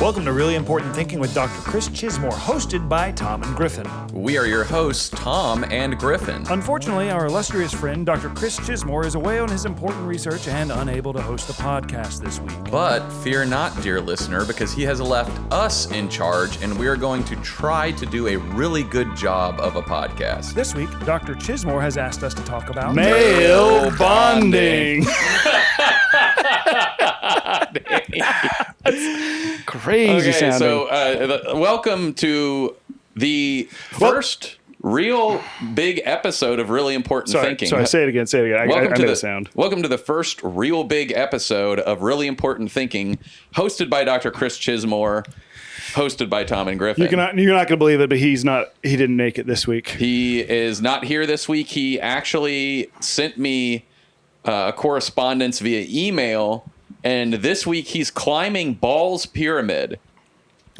Welcome to Really Important Thinking with Dr. Chris Chismore, hosted by Tom and Griffin. We are your hosts, Tom and Griffin. Unfortunately, our illustrious friend, Dr. Chris Chismore, is away on his important research and unable to host the podcast this week. But fear not, dear listener, because he has left us in charge, and we are going to try to do a really good job of a podcast. This week, Dr. Chismore has asked us to talk about male bonding. That's crazy sounding. So welcome to the first real big episode of Really Important Thinking. Sorry, say it again. I made a sound. Welcome to the first real big episode of Really Important Thinking, hosted by Dr. Chris Chismore, hosted by Tom and Griffin. You're not going to believe it, but he didn't make it this week. He is not here this week. He actually sent me correspondence via email, and this week he's climbing Ball's Pyramid.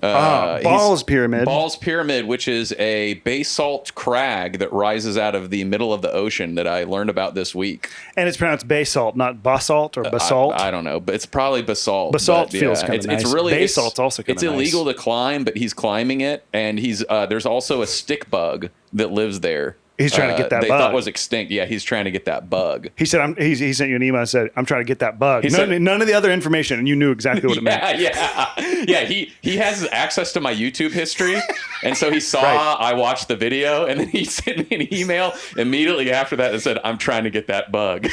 Ball's Pyramid, which is a basalt crag that rises out of the middle of the ocean that I learned about this week. And it's pronounced basalt, not basalt or basalt. I don't know, but it's probably basalt. Basalt feels kind of nice. It's really basalt's also kind of nice. It's illegal to climb, but he's climbing it, and he's there's also a stick bug that lives there. He's trying to get that bug. They thought was extinct. Yeah, he's trying to get that bug. He said, he sent you an email and said, I'm trying to get that bug. None of the other information, and you knew exactly what it meant. Yeah, he has access to my YouTube history, and so he saw I watched the video, and then he sent me an email immediately after that and said, I'm trying to get that bug.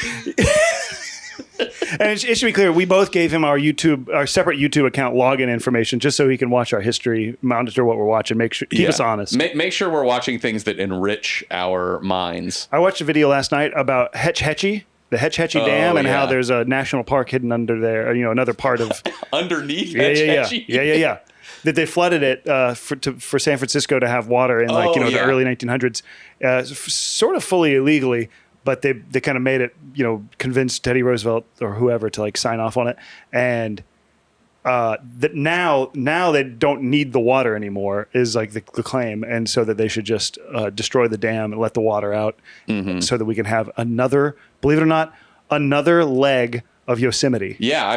And it should be clear, we both gave him our separate YouTube account login information just so he can watch our history, monitor what we're watching, keep us honest. Make sure we're watching things that enrich our minds. I watched a video last night about Hetch Hetchy, the Hetch Hetchy Dam, and how there's a national park hidden under there, another part of... Underneath Hetch Hetchy? Yeah. That they flooded it for San Francisco to have water in the early 1900s, sort of fully illegally. But they kind of made it, convinced Teddy Roosevelt or whoever to sign off on it, and that now they don't need the water anymore is the claim, and so that they should just destroy the dam and let the water out, so that we can have another, believe it or not, another leg of Yosemite. Yeah,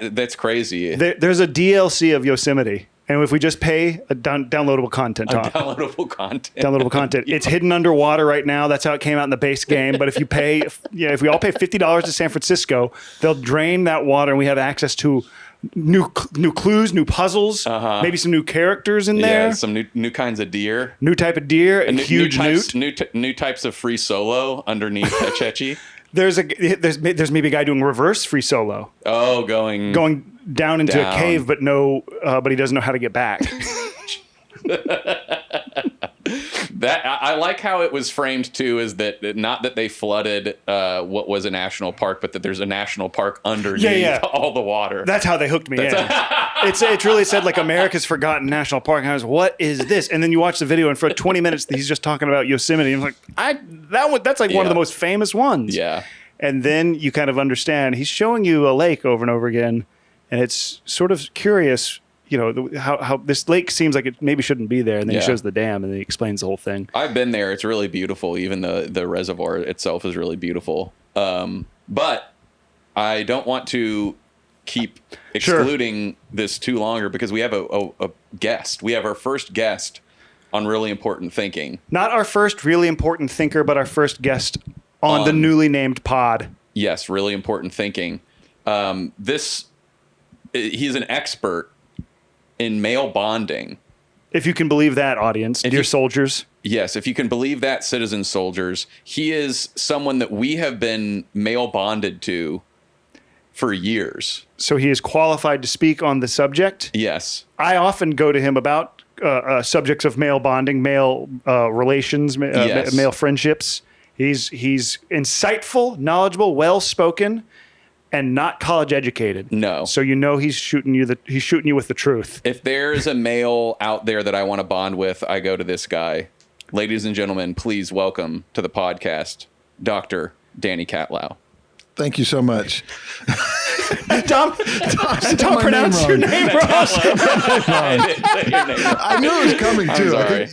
that's crazy. There's a DLC of Yosemite. And if we just pay downloadable content, Tom. Downloadable content. It's hidden underwater right now. That's how it came out in the base game. But if you pay, if we all pay $50 to San Francisco, they'll drain that water, and we have access to new clues, new puzzles, maybe some new characters in there. Yeah, some new kinds of deer. New type of deer, a huge newt. New types of free solo underneath Hetch Hetchy. There's maybe a guy doing reverse free solo. Oh, going down into a cave, but he doesn't know how to get back. I like how it was framed too, is that not that they flooded what was a national park, but that there's a national park underneath all the water. That's how they hooked me in. It's really said America's Forgotten National Park, and I was, what is this? And then you watch the video, and for 20 minutes he's just talking about Yosemite. And I'm like, that's one of the most famous ones. Yeah. And then you kind of understand he's showing you a lake over and over again, and it's sort of curious. How this lake seems like it maybe shouldn't be there, and then he shows the dam, and then he explains the whole thing. I've been there. It's really beautiful. Even the reservoir itself is really beautiful. But I don't want to keep excluding this too longer, because we have a guest. We have our first guest on Really Important Thinking. Not our first Really Important Thinker, but our first guest on the newly named pod. Yes, Really Important Thinking. He's an expert in male bonding. If you can believe that, audience, dear soldiers. Yes, if you can believe that, citizen soldiers. He is someone that we have been male bonded to for years. So he is qualified to speak on the subject? Yes. I often go to him about subjects of male bonding, male relations, male friendships. He's insightful, knowledgeable, well-spoken, and not college educated. No. So he's shooting you with the truth. If there's a male out there that I want to bond with, I go to this guy. Ladies and gentlemen, please welcome to the podcast, Dr. Danny Catlow. Thank you so much. Tom pronounced your name wrong. I knew it was coming too. Sorry.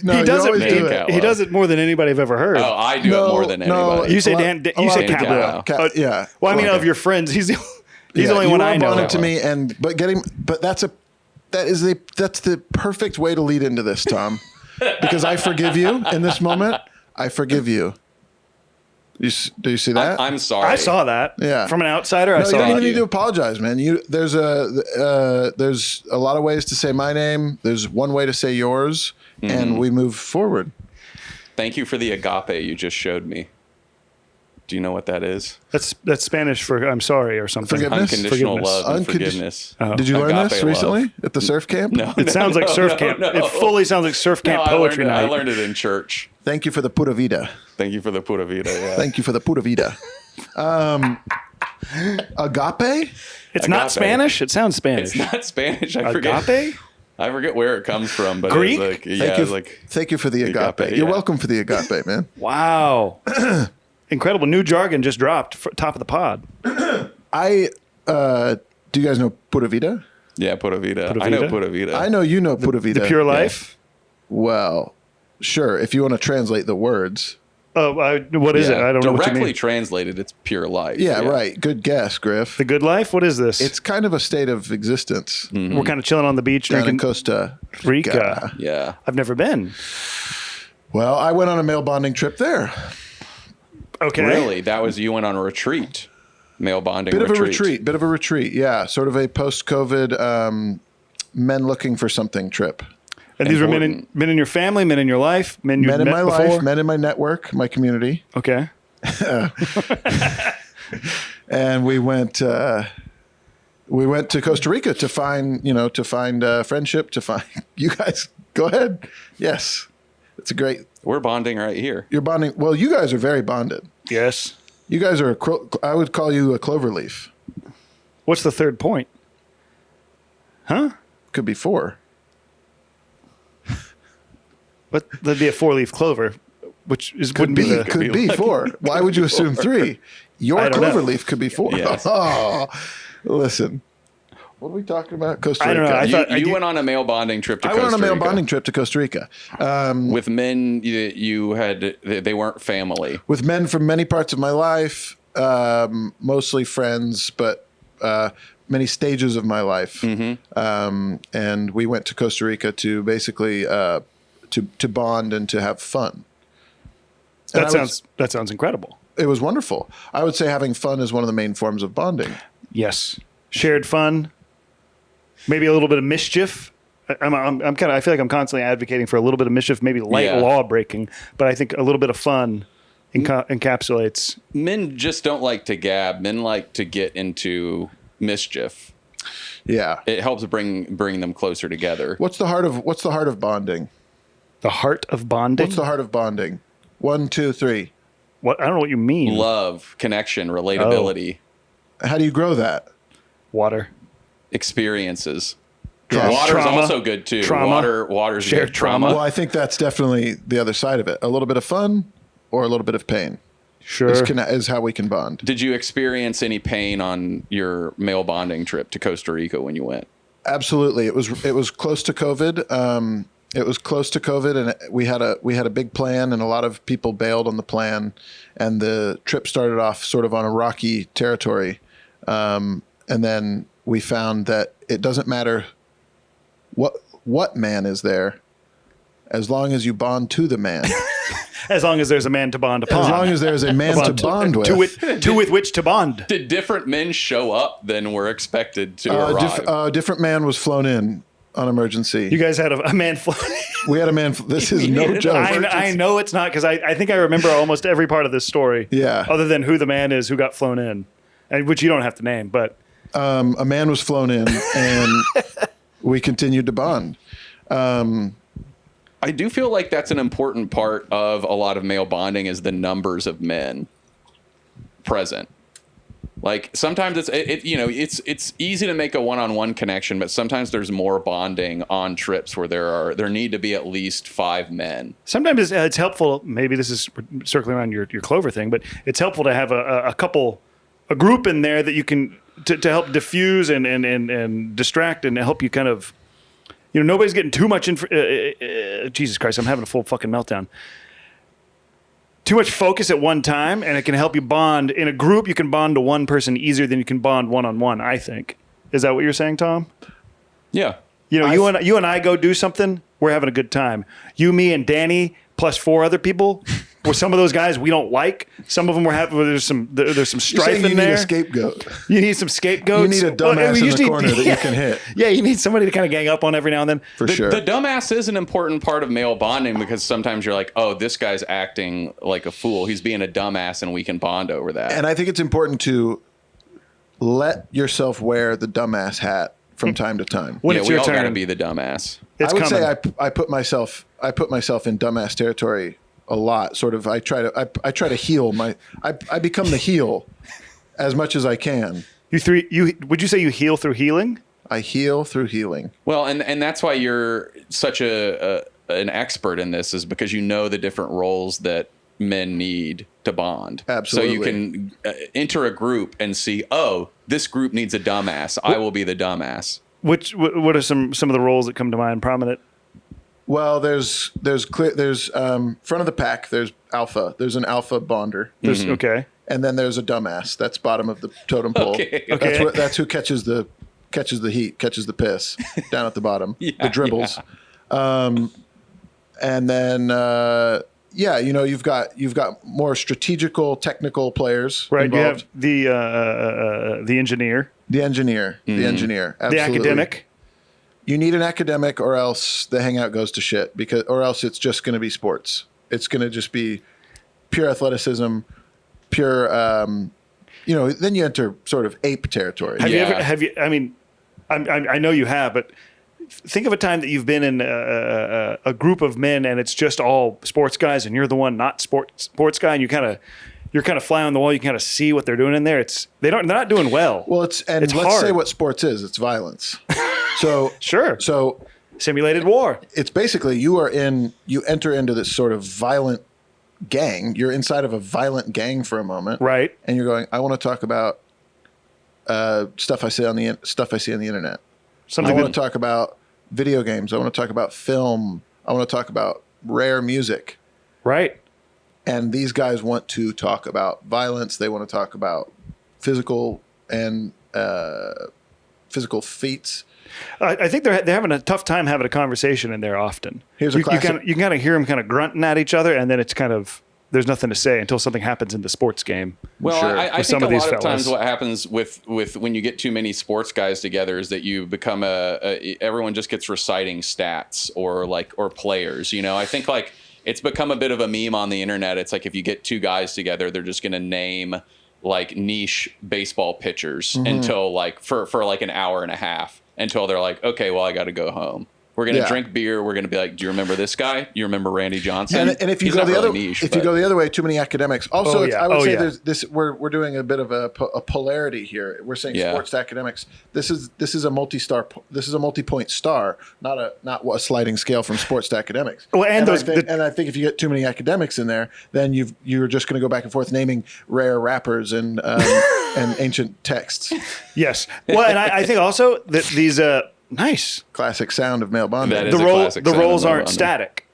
He does it more than anybody I've ever heard. Oh, I do it more than anybody. You say Catlow. Yeah. Well, I mean, of your friends, he's the only one I know. To me, but that's That's the perfect way to lead into this, Tom, because I forgive you in this moment. I forgive you. Do you see that? I'm sorry. I saw that. Yeah. From an outsider, I No, saw you don't it. even need to apologize, man. There's a lot of ways to say my name. There's one way to say yours, and we move forward. Thank you for the agape you just showed me. Do you know what that is? That's Spanish for I'm sorry or something. Forgiveness? Unconditional Forgiveness. love and forgiveness. Did you learn Agape this recently love. at the surf camp? No, It sounds like surf camp. no. It fully sounds like surf camp poetry I night. learned it in church. Thank you for the pura vida. Thank you for the pura vida. Yeah. Thank you for the pura vida. Agape? It's not Agape. Spanish. It sounds Spanish. It's not Spanish. I forget. Agape? I forget where it comes from, but Greek? it's like Thank you for the agape. Agape, You're yeah. welcome for the agape, man. Wow. Incredible. New jargon just dropped. Top of the pod. Do you guys know pura vida? yeah, pura vida. Pura I know vida? pura vida. I know you know pura vida. The pure life? Well, sure. If you want to translate the words. Oh, what is it? I don't know what you Directly mean. translated, it's pure life. Yeah, right. Good guess, Griff. The good life? What is this? It's kind of a state of existence We're kind of chilling on the beach down in drinking Costa Rica. Yeah. I've never been. Well, I went on a male bonding trip there. Okay. Really? That was, you went on a retreat. Male bonding Bit of a retreat. Yeah, sort of a post-COVID men looking for something trip. And these were men in your family, men in your life, men you've Men in met my before? life, men in my network, my community. Okay. And we went to Costa Rica to find friendship, to find you guys. Go ahead. Yes. It's a great. We're bonding right here. You're bonding. Well, you guys are very bonded. Yes. You guys are I would call you a clover leaf. What's the third point? Huh? Could be 4. But that'd be a 4-leaf clover, which wouldn't be the. Could be 4. Why would you assume 3? Your I don't clover know. leaf could be 4. Yes. Oh, listen. What are we talking about? Costa Rica. I don't know. I thought You went on a male bonding trip to I Costa went on a male Rica. bonding trip to Costa Rica With men you had, they weren't family. with men from many parts of my life, mostly friends, but many stages of my life. And we went to Costa Rica to basically to bond and to have fun. And That sounds incredible. It was wonderful. I would say having fun is one of the main forms of bonding. Yes. Shared fun. Maybe a little bit of mischief. I feel like I'm constantly advocating for a little bit of mischief, maybe light law breaking, but I think a little bit of fun encapsulates. Men just don't like to gab. Men like to get into mischief. Yeah. It helps bring them closer together. What's the heart of bonding? The heart of bonding? What's the heart of bonding? 1, 2, 3. What? I don't know what you mean. Love, connection, relatability, How do you grow that? Water. experiences. Yeah. Water's Trauma. also good too. Trauma. Water's Shared good. trauma. Well, I think that's definitely the other side of it. A little bit of fun or a little bit of pain Sure. is how we can bond. Did you experience any pain on your male bonding trip to Costa Rica when you went? Absolutely. It was close to COVID. It was close to COVID, and we had a big plan, and a lot of people bailed on the plan, and the trip started off sort of on a rocky territory, and then we found that it doesn't matter what man is there, as long as you bond to the man. As long as there's a man to bond upon. As long as there's a man to bond with. with which to bond. Did different men show up than were expected to arrive? Different man was flown in on emergency. You guys had a man floating. We had a man. This is no joke. I know it's not, because I think I remember almost every part of this story. Yeah. Other than who the man is who got flown in, and which you don't have to name, but A man was flown in, and we continued to bond. I do feel like that's an important part of a lot of male bonding is the numbers of men present. Like sometimes it's easy to make a one-on-one connection, but sometimes there's more bonding on trips where there need to be at least 5 men. sometimes it's helpful. Maybe this is circling around your Clover thing, but it's helpful to have a group in there that you can to help diffuse and distract and help you kind of. Nobody's getting too much Jesus Christ, I'm having a full fucking meltdown. Too much focus at one time, and it can help you bond. In a group, you can bond to one person easier than you can bond one-on-one, I think. Is that what you're saying, Tom? Yeah. You know, you and I go do something, we're having a good time. You, me, and Danny plus 4 other people. Or some of those guys we don't like. Some of them we're happy. There's some strife in there. You need a scapegoat. You need some scapegoats. You need a dumbass in the corner that you can hit. Yeah, you need somebody to kind of gang up on every now and then. For sure. The dumbass is an important part of male bonding because sometimes you're like, oh, this guy's acting like a fool. He's being a dumbass, and we can bond over that. And I think it's important to let yourself wear the dumbass hat from time to time. When it's we your all turn, got to be the dumbass. It's I would coming. say I put myself in dumbass territory a lot. Sort of, I try to heal I become the heel as much as I can. Would you say you heal through healing? I heal through healing. Well, and that's why you're such an expert in this, is because you know the different roles that men need to bond. Absolutely. So you can enter a group and see, oh, this group needs a dumbass. I will be the dumbass. What are some of the roles that come to mind prominent? Well, there's front of the pack. There's alpha. There's an alpha bonder. Okay. And then there's a dumbass. That's bottom of the totem pole. Okay. That's who catches the heat, catches the piss down at the bottom. The dribbles. Yeah. And then you've got more strategical, technical players. Right. Involved. You have the engineer. The engineer. Absolutely. The academic. You need an academic, or else the hangout goes to shit. Or else it's just going to be sports. It's going to just be pure athleticism, pure. Then you enter sort of ape territory. Have you? I mean, I know you have, but think of a time that you've been in a group of men and it's just all sports guys, and you're the one not sports guy, and you're kind of fly on the wall. You can kind of see what they're doing in there. They're not doing well. Well, let's hard. say what sports is. It's violence. So sure. So simulated war. It's basically you enter into this sort of violent gang. You're inside of a violent gang for a moment, right? And you're going, I want to talk about stuff I see on the internet. I want to talk about video games. I want to talk about film. I want to talk about rare music. Right. And these guys want to talk about violence. They want to talk about physical feats. I think they're having a tough time having a conversation in there often. Here's a classic. You can kind of hear them kind of grunting at each other, and then it's kind of there's nothing to say until something happens in the sports game. Well, Sure. I think a lot of times what happens with when you get too many sports guys together is that you become everyone just gets reciting stats or players. You know, I think like it's become a bit of a meme on the internet. It's like if you get 2 guys together, they're just going to name like niche baseball pitchers until like for like an hour and a half. Until they're like, okay, well, I got to go home. We're going to drink beer. We're going to be like, do you remember this guy? You remember Randy Johnson? And if you go the other way, too many academics. Also, I would say there's this. We're doing a bit of a polarity here. We're saying sports to academics. This is a multi-point star, not a sliding scale from sports to academics. Well, and I think if you get too many academics in there, then you're just going to go back and forth naming rare rappers and and ancient texts. Yes. Well, and I think also that these nice classic sound of male bonding. The roles aren't static.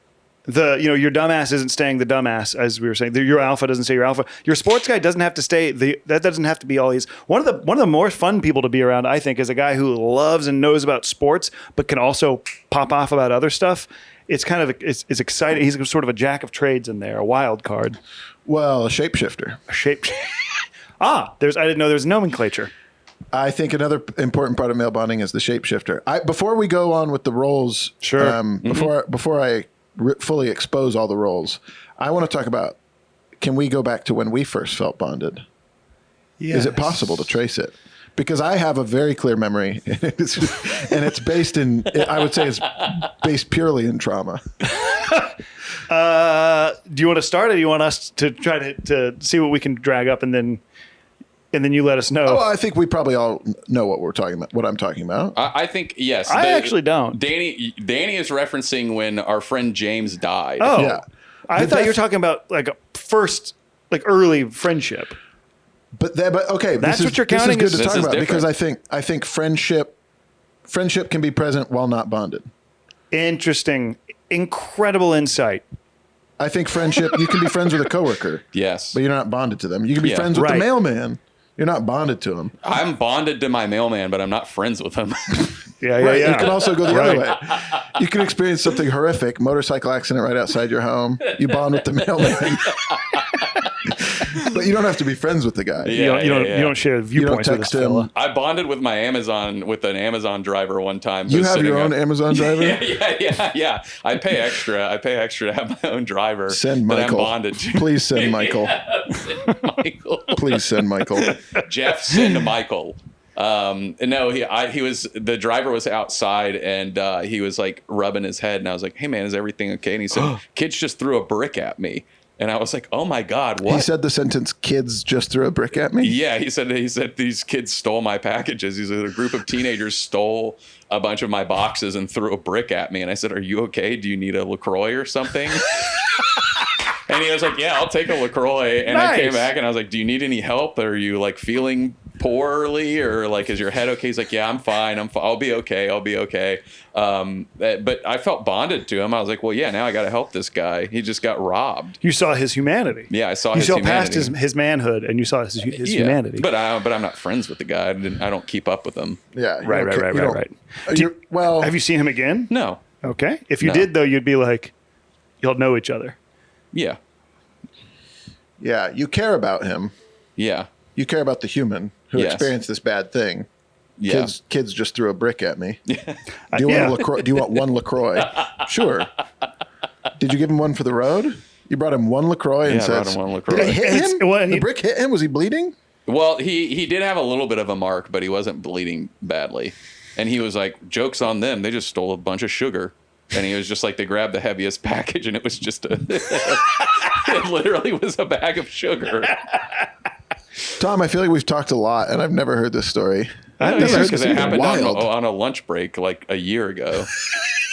Your dumbass isn't staying the dumbass, as we were saying. Your alpha doesn't stay your alpha. Your sports guy doesn't have to stay. That doesn't have to be all he's. One of the more fun people to be around, I think, is a guy who loves and knows about sports, but can also pop off about other stuff. It's kind of it's exciting. He's sort of a jack of trades in there, a wild card. Well, a shapeshifter. I didn't know there was nomenclature. I think another important part of male bonding is the shapeshifter. Before we go on with the roles, sure. Before I fully expose all the roles, I want to talk about, can we go back to when we first felt bonded? Yes. Is it possible to trace it? Because I have a very clear memory, and it's based in, I would say it's based purely in trauma. Do you want to start, or do you want us to try to see what we can drag up, and then you let us know? Oh, I think we probably all know what we're talking about. What I'm talking about. I think yes. I actually don't. Danny is referencing when our friend James died. Oh, yeah. I thought you were talking about like a first, like early friendship. But okay, that's what you're counting. This is good to talk about different. because I think friendship can be present while not bonded. Interesting, incredible insight. I think friendship, you can be friends with a coworker. Yes, but you're not bonded to them. You can be friends with the mailman. You're not bonded to him. I'm bonded to my mailman, but I'm not friends with him. Yeah, Right. yeah. You can also go the other way. You can experience something horrific, motorcycle accident right outside your home. You bond with the mailman. But you don't have to be friends with the guy. Yeah. You don't share viewpoints with this text him. fella. I bonded with an Amazon driver one time. You have your own Amazon driver? Yeah. I pay extra to have my own driver. Send that Michael. I'm bonded to. Please send Michael. Send Michael. Please send Michael. Jeff, send Michael. No, the driver was outside and he was like rubbing his head and I was like, hey man, is everything okay? And he said, kids just threw a brick at me. And I was like, oh my God, what? He said the sentence, kids just threw a brick at me? Yeah, he said these kids stole my packages. He said a group of teenagers stole a bunch of my boxes and threw a brick at me. And I said, are you okay? Do you need a LaCroix or something? And he was like, yeah, I'll take a LaCroix. And I came back and I was like, do you need any help? Are you like feeling poorly or like, is your head okay? He's like, yeah, I'm fine. I'll be okay. But I felt bonded to him. I was like, well, yeah, now I got to help this guy. He just got robbed. You saw his humanity. Yeah, I saw his humanity. You saw past his manhood and you saw his humanity. But I'm not friends with the guy. I don't keep up with him. Yeah. Right. Well, have you seen him again? No. Okay. If you did, though, you'd be like, you'll know each other. Yeah. Yeah. You care about him. Yeah. You care about the human who experienced this bad thing. Yeah. Kids just threw a brick at me. Do you want one LaCroix? Sure. Did you give him one for the road? You brought him one LaCroix and said, I brought him one LaCroix. Did it hit him? The brick hit him? Was he bleeding? Well, he did have a little bit of a mark, but he wasn't bleeding badly. And he was like, joke's on them. They just stole a bunch of sugar. And he was just like, they grabbed the heaviest package and it was just it literally was a bag of sugar. Tom, I feel like we've talked a lot and I've never heard this story. I've never heard this. It happened on a lunch break like a year ago.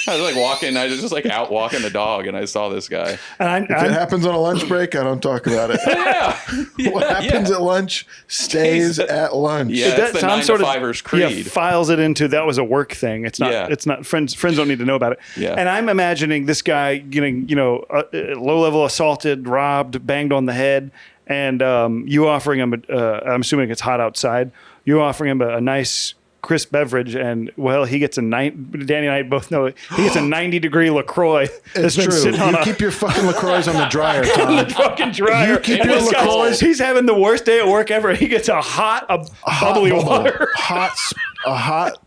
I was like walking, I was just like out walking the dog and I saw this guy. If it happens on a lunch break, I don't talk about it. Yeah. What happens at lunch stays at lunch. Yeah, that's the 9-to-5ers creed. Yeah, files it into that was a work thing. It's not. Yeah. It's not. Friends don't need to know about it. Yeah. And I'm imagining this guy getting low level assaulted, robbed, banged on the head, and you offering him. I'm assuming it's hot outside. You offering him a nice crisp beverage, and he gets Danny and I both know he gets a 90-degree LaCroix. It's true. You keep your fucking LaCroix on the dryer, Tom. On the fucking dryer. You keep your LaCroix. He's having the worst day at work ever. He gets a bubbly water. A hot.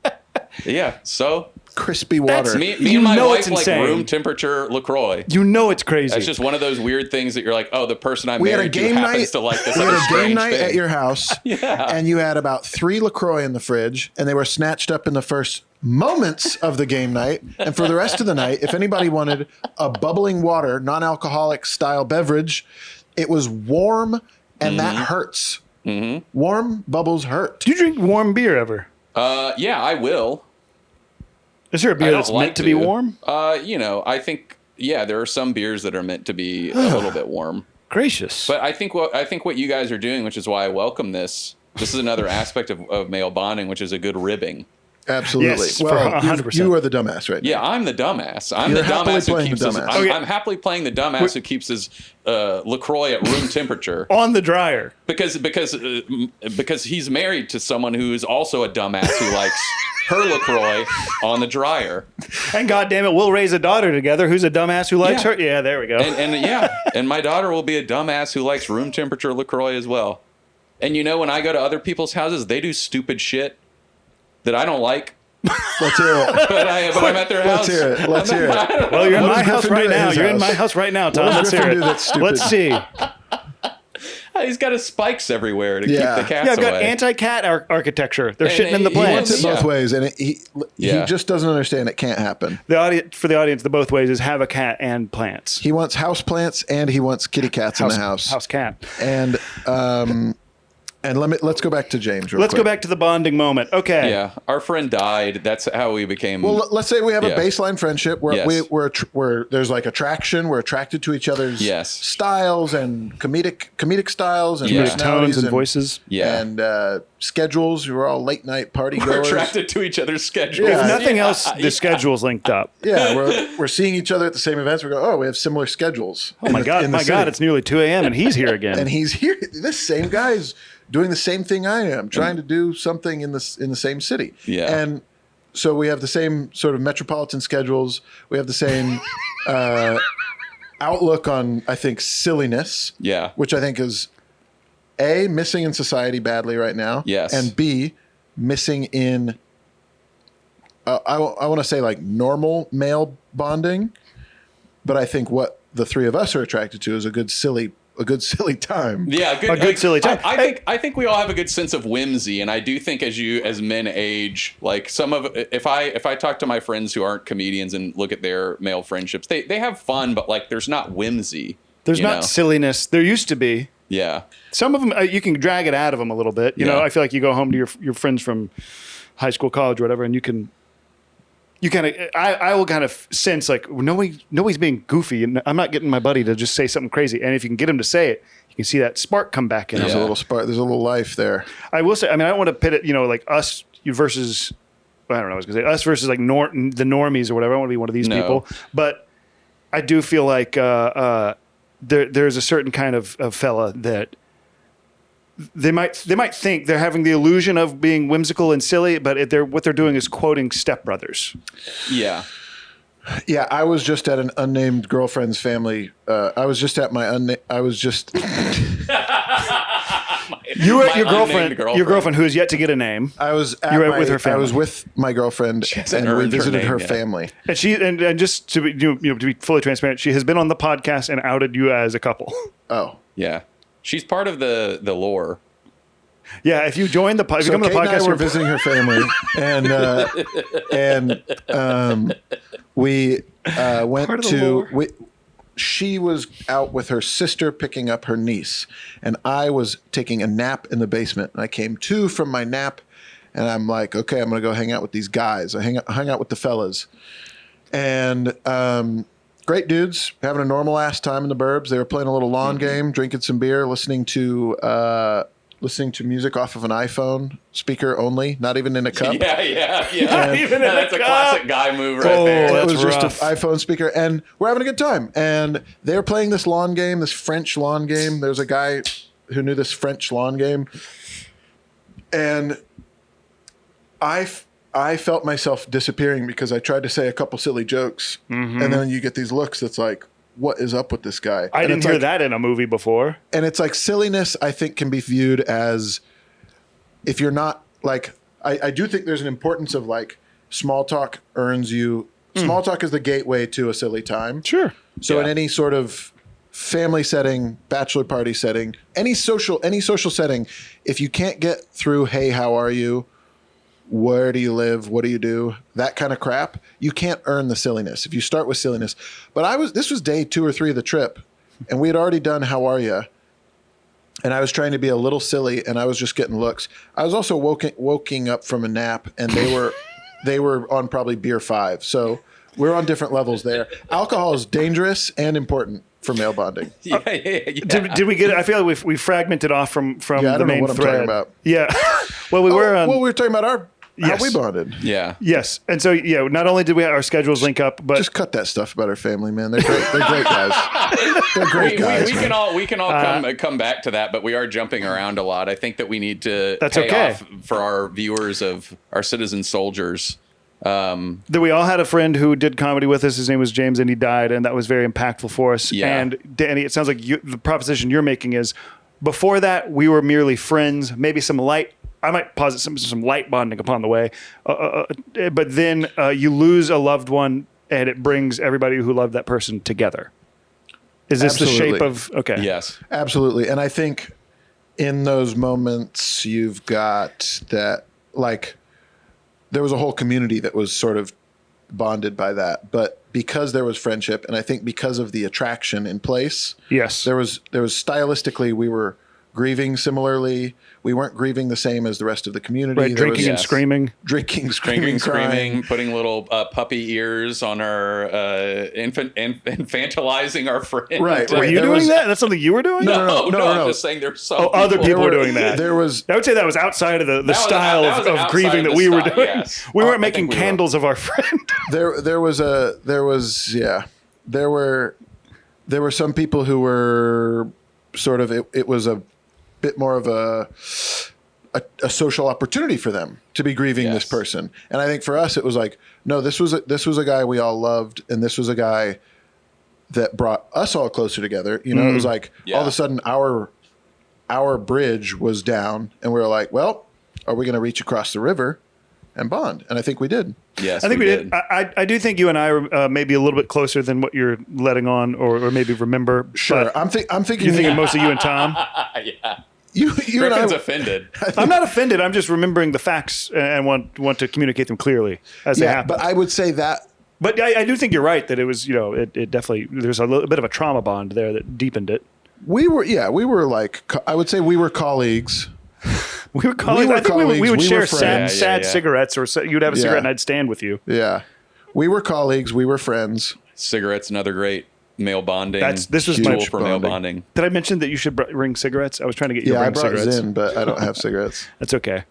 Yeah. So crispy water. That's me and my wife like room temperature LaCroix. You know it's crazy. That's just one of those weird things that you're like, oh, the person I'm married to happens happens to like this. We other had a game strange night thing. at your house, and you had about 3 LaCroix in the fridge, and they were snatched up in the first moments of the game night. And for the rest of the night, if anybody wanted a bubbling water, non-alcoholic style beverage, it was warm, and that hurts. Mm-hmm. Warm bubbles hurt. Do you drink warm beer ever? Yeah, I will. Is there a beer that's meant to be warm? I think there are some beers that are meant to be a little bit warm. Gracious. But I think what you guys are doing, which is why I welcome this. This is another aspect of male bonding, which is a good ribbing. Absolutely. Yes, well, 100%. You are the dumbass right now. Yeah, I'm the dumbass. I'm You're the dumbass who keeps his. Okay. I'm happily playing the dumbass who keeps his LaCroix at room temperature on the dryer because he's married to someone who is also a dumbass who likes her LaCroix on the dryer. And goddamn it, we'll raise a daughter together who's a dumbass who likes her. Yeah, there we go. And my daughter will be a dumbass who likes room temperature LaCroix as well. And when I go to other people's houses, they do stupid shit that I don't like. Let's hear it. But I'm at their house. Let's hear it. Well, you're in my house right now. You're in my house right now, Tom. Let's hear it. Let's see. He's got his spikes everywhere to keep the cats away. Yeah, I've got anti-cat architecture. They're shitting in the He plants. wants it both ways, and he just doesn't understand it can't happen. For the audience, the both ways is have a cat and plants. He wants house plants and he wants kitty cats in the house. House cat. And let's go back to James. Let's go back to the bonding moment. Okay. Yeah, our friend died. That's how we became. Well, let's say we have a baseline friendship where Yes. we're there's like attraction. We're attracted to each other's styles and comedic styles and personalities tones and voices. Yeah, and schedules. We're all late night party We're goers. attracted to each other's schedules. If nothing else, the schedule's linked up. Yeah, we're seeing each other at the same events. We go, we have similar schedules. Oh my God, it's nearly 2 a.m. and he's here again. And he's here. This same guy's doing the same thing I am, trying to do something in the same city. Yeah. And so we have the same sort of metropolitan schedules. We have the same outlook on, I think, silliness. Yeah. Which I think is A, missing in society badly right now. Yes. And B, missing in, I want to say like normal male bonding. But I think what the three of us are attracted to is a good silly time. Yeah, a good silly time. I think we all have a good sense of whimsy, and I do think as men age, like if I talk to my friends who aren't comedians and look at their male friendships, they have fun, but like there's not whimsy. There's not silliness. There used to be. Yeah. Some of them you can drag it out of them a little bit. You know, I feel like you go home to your friends from high school, college, or whatever, and you kind of, I will kind of sense like nobody's being goofy, and I'm not getting my buddy to just say something crazy. And if you can get him to say it, you can see that spark come back in. There's a little spark. There's a little life there. I will say, I mean, I don't want to pit it, like us versus, well, I don't know, I was going to say us versus like the normies or whatever. I don't want to be one of these people, but I do feel like there's a certain kind of fella that they might think they're having the illusion of being whimsical and silly, but what they're doing is quoting Step Brothers. Yeah. Yeah, I was just at an unnamed girlfriend's family. I was just at I was just. You were at your girlfriend who has yet to get a name. I was with her family. I was with my girlfriend, and we visited her family. And she and just to be to be fully transparent, she has been on the podcast and outed you as a couple. Oh, yeah. She's part of the lore. Yeah, if you join the podcast, become the podcast. We're visiting her family, and we went to. She was out with her sister picking up her niece, and I was taking a nap in the basement. And I came to from my nap, and I'm like, okay, I'm gonna go hang out with these guys. I hung out with the fellas, and great dudes, having a normal ass time in the burbs. They were playing a little lawn game, drinking some beer, listening to music off of an iPhone speaker only, not even in a cup. Yeah. Not even in that's a classic guy move right there. It was rough. Just an iPhone speaker, and we're having a good time. And they were playing this lawn game, this French lawn game. There's a guy who knew this French lawn game, and I felt myself disappearing because I tried to say a couple silly jokes, and then you get these looks that's like, what is up with this guy? I didn't hear that in a movie before. And it's like silliness, I think, can be viewed as if you're not like, I do think there's an importance of like small talk earns you. Small talk is the gateway to a silly time. Sure. So in any sort of family setting, bachelor party setting, any social setting, if you can't get through, hey, how are you? Where do you live? What do you do? That kind of crap. You can't earn the silliness if you start with silliness. But this was day 2 or 3 of the trip, and we had already done How Are Ya? And I was trying to be a little silly, and I was just getting looks. I was also woking up from a nap, and they were on probably beer 5. So we're on different levels there. Alcohol is dangerous and important for male bonding. Yeah. Did we get it? I feel like we fragmented off from I the don't main know what thread. I'm talking about. Yeah. Well, we were we were talking about how we bonded. Yeah. Yes. And so, not only did we have our schedules link up, but just cut that stuff about our family, man. They're great. They're great guys. They're great guys. We can all come back to that, but we are jumping around a lot. I think that we need to pay off for our viewers of our citizen soldiers. That we all had a friend who did comedy with us. His name was James, and he died, and that was very impactful for us. Yeah. And Danny, it sounds like the proposition you're making is before that we were merely friends, maybe some light. I might posit some light bonding upon the way, but then you lose a loved one, and it brings everybody who loved that person together. Is this Absolutely. the shape of okay? Yes, absolutely. And I think in those moments you've got that, like, there was a whole community that was sort of bonded by that, but because there was friendship, and I think because of the attraction in place, yes, there was stylistically we were grieving similarly. We weren't grieving the same as the rest of the community. Right, drinking and screaming. Drinking, screaming, crying. Putting little puppy ears on our infantilizing our friends. Right. Were you doing that? That's something you were doing? No. I'm just saying there's some other people were doing that. There was. I would say that was outside of the style of grieving that we were doing. Yes. We weren't making candles of our friend. There were some people who were sort of, it was a bit more of a social opportunity for them to be grieving this person. And I think for us, it was like, no, this was a guy we all loved. And this was a guy that brought us all closer together. You know, it was like all of a sudden our bridge was down and we were like, well, are we going to reach across the river and bond? And I think we did. Yes, I think we did. I do think you and I are maybe a little bit closer than what you're letting on or maybe remember. Sure. I'm thinking. You're thinking mostly you and Tom? Yeah. You and I, Griffin's offended. I'm not offended. I'm just remembering the facts and want to communicate them clearly as they happen. but I would say that. But I do think you're right that it was, it definitely, there's a little bit of a trauma bond there that deepened it. We were like, I would say we were colleagues. We were colleagues. I think we would share sad Yeah. cigarettes, or you'd have a cigarette and I'd stand with you. Yeah. We were colleagues. We were friends. Cigarettes, another great male bonding. This was tool my for male bonding. Did I mention that you should bring cigarettes? I was trying to get you to bring cigarettes. I brought Zyn, but I don't have cigarettes. That's okay.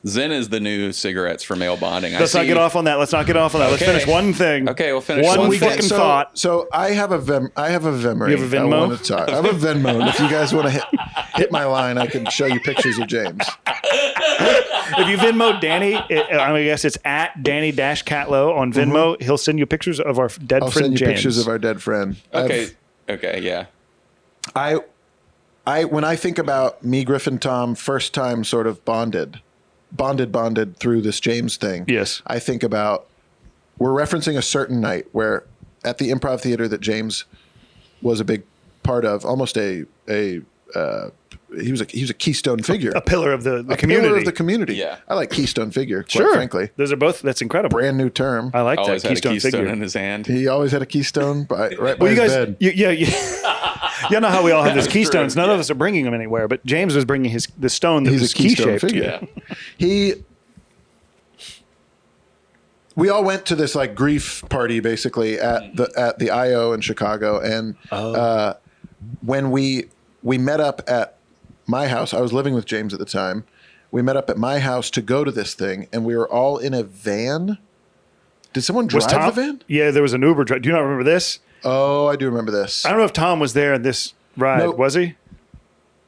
Zen is the new cigarettes for male bonding. Let's not get off on that. Let's finish one thing. Okay, we'll finish one one fucking thing. thought. So I have a Vemory. You have a Venmo? I want to talk. I have a Venmo. And if you guys want to hit my line, I can show you pictures of James. If you Venmo Danny, I guess it's at Danny-Catlow on Venmo. He'll send you pictures of our dead I'll friend send you James. pictures of our dead friend. Okay, yeah. When I think about me, Griffin, Tom, first time sort of bonded through this James thing. Yes. I think about, we're referencing a certain night where at the Improv Theater that James was a big part of, almost he was a keystone figure. A pillar of the a community. pillar of the community. Yeah. I like keystone figure, quite frankly. Those are both, that's incredible. Brand new term. I like Always that. had a keystone figure. in his hand. He always had a keystone right by You his guys, bed. you know how we all have these keystones. None of us are bringing them anywhere, but James was bringing the stone that He's was a keystone key-shaped. figure. Yeah. We all went to this like grief party basically at the IO in Chicago, and when we met up at my house, I was living with James at the time. We met up at my house to go to this thing, and we were all in a van. Did someone drive the van? Yeah, there was an Uber drive. Do you not remember this? Oh, I do remember this. I don't know if Tom was there in this ride. No. Was he?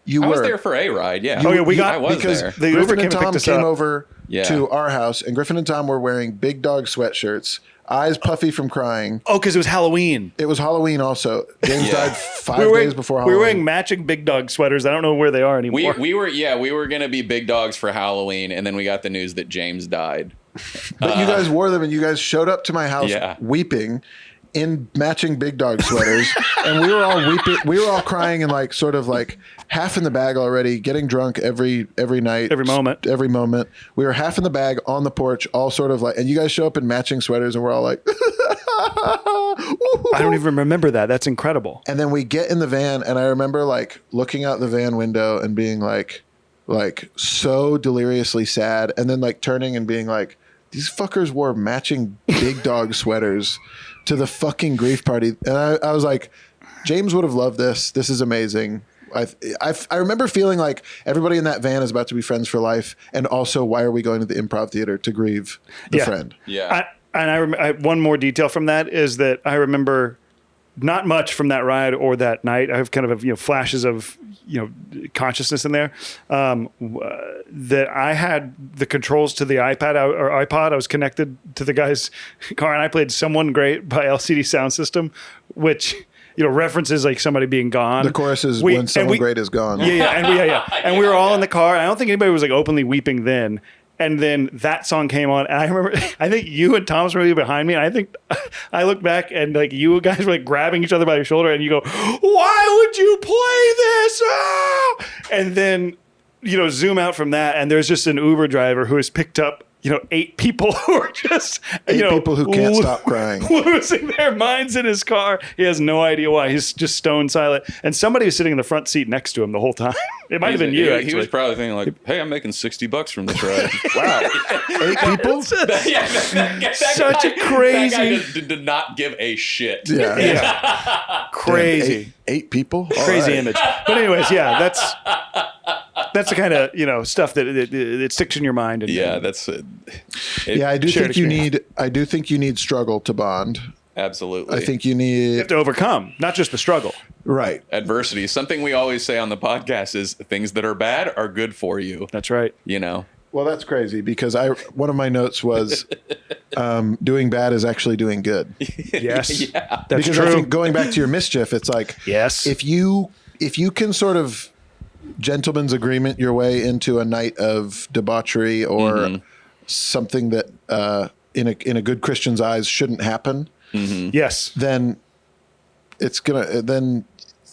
You I were was there for a ride, yeah. I was because there. The Uber Griffin came and and picked Tom us came up. over Yeah. to our house, and Griffin and Tom were wearing big dog sweatshirts, eyes puffy from crying. Oh, because it was Halloween. It was Halloween also. James died 5 days before We Halloween. were wearing matching big dog sweaters. I don't know where they are anymore. We were gonna be big dogs for Halloween, and then we got the news that James died. But you guys wore them, and you guys showed up to my house weeping in matching big dog sweaters, and we were all weeping. We were all crying and like sort of like half in the bag already, getting drunk every night, Every moment. We were half in the bag on the porch, all sort of like, and you guys show up in matching sweaters, and we're all like, I don't even remember that. That's incredible. And then we get in the van, and I remember like looking out the van window and being like so deliriously sad, and then like turning and being like, these fuckers wore matching big dog sweaters to the fucking grief party. And I was like, James would have loved this. This is amazing. I remember feeling like everybody in that van is about to be friends for life. And also, why are we going to the Improv Theater to grieve the friend? Yeah. One more detail from that is that I remember not much from that ride or that night. I have kind of flashes of consciousness in there. That I had the controls to the iPad or iPod. I was connected to the guy's car, and I played "Someone Great" by LCD Sound System, which references like somebody being gone. The chorus is when someone great is gone. And we were all in the car. I don't think anybody was like openly weeping then. And then that song came on, and I remember, I think you and Thomas were really behind me, and I think I look back, and like you guys were like grabbing each other by your shoulder, and you go, "Why would you play this?" Ah! And then, zoom out from that, and there's just an Uber driver who has picked up 8 people who are just, people who can't stop crying, losing their minds in his car. He has no idea why. He's just stone silent. And somebody was sitting in the front seat next to him the whole time. It might have been you, actually. He was probably thinking like, hey, I'm making $60 from this ride. Wow. 8 people? Such a crazy... That guy did not give a shit. Yeah. Crazy. Damn, 8 people? Crazy image. But anyways, that's the kind of stuff that it sticks in your mind. And, that's it. I do think you need struggle to bond. Absolutely. I think you You have need to overcome, not just the struggle. right. adversity. Something we always say on the podcast is things that are bad are good for you. That's right. You know. Well, that's crazy because one of my notes was doing bad is actually doing good. Yes. Yeah. That's Because true. I think going back to your mischief, it's like Yes. if you can sort of gentleman's agreement your way into a night of debauchery or something that in a good Christian's eyes shouldn't happen, Yes. then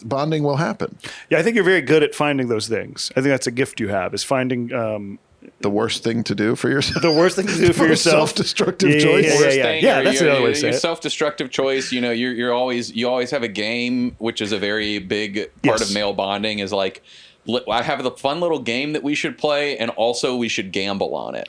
bonding will happen. Yeah, I think you're very good at finding those things. I think that's a gift you have, is finding The worst thing to do for yourself. the worst thing to do for yourself. Self-destructive choice. Worst thing, Yeah, or that's your- another way to say your it. self-destructive choice. You know, you always have a game, which is a very big part Yes. of male bonding. Is like, I have the fun little game that we should play, and also we should gamble on it.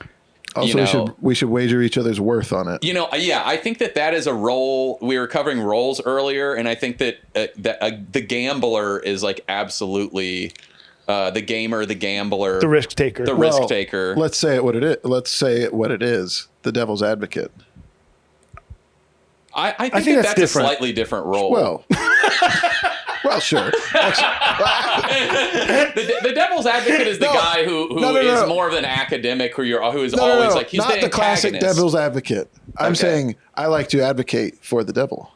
Also, we should wager each other's worth on it. You know, yeah, I think that is a role. We were covering roles earlier, and I think that the gambler is like absolutely the gamer, the gambler, The risk taker. the risk taker. Let's say it what it is. Let's say it what it is. The devil's advocate. I think, think that's that's different. a slightly different role. Well, well, sure. The devil's advocate is the guy who is more of an academic, who is always like he's not the classic antagonist. devil's advocate. I'm Okay. saying I like to advocate for the devil.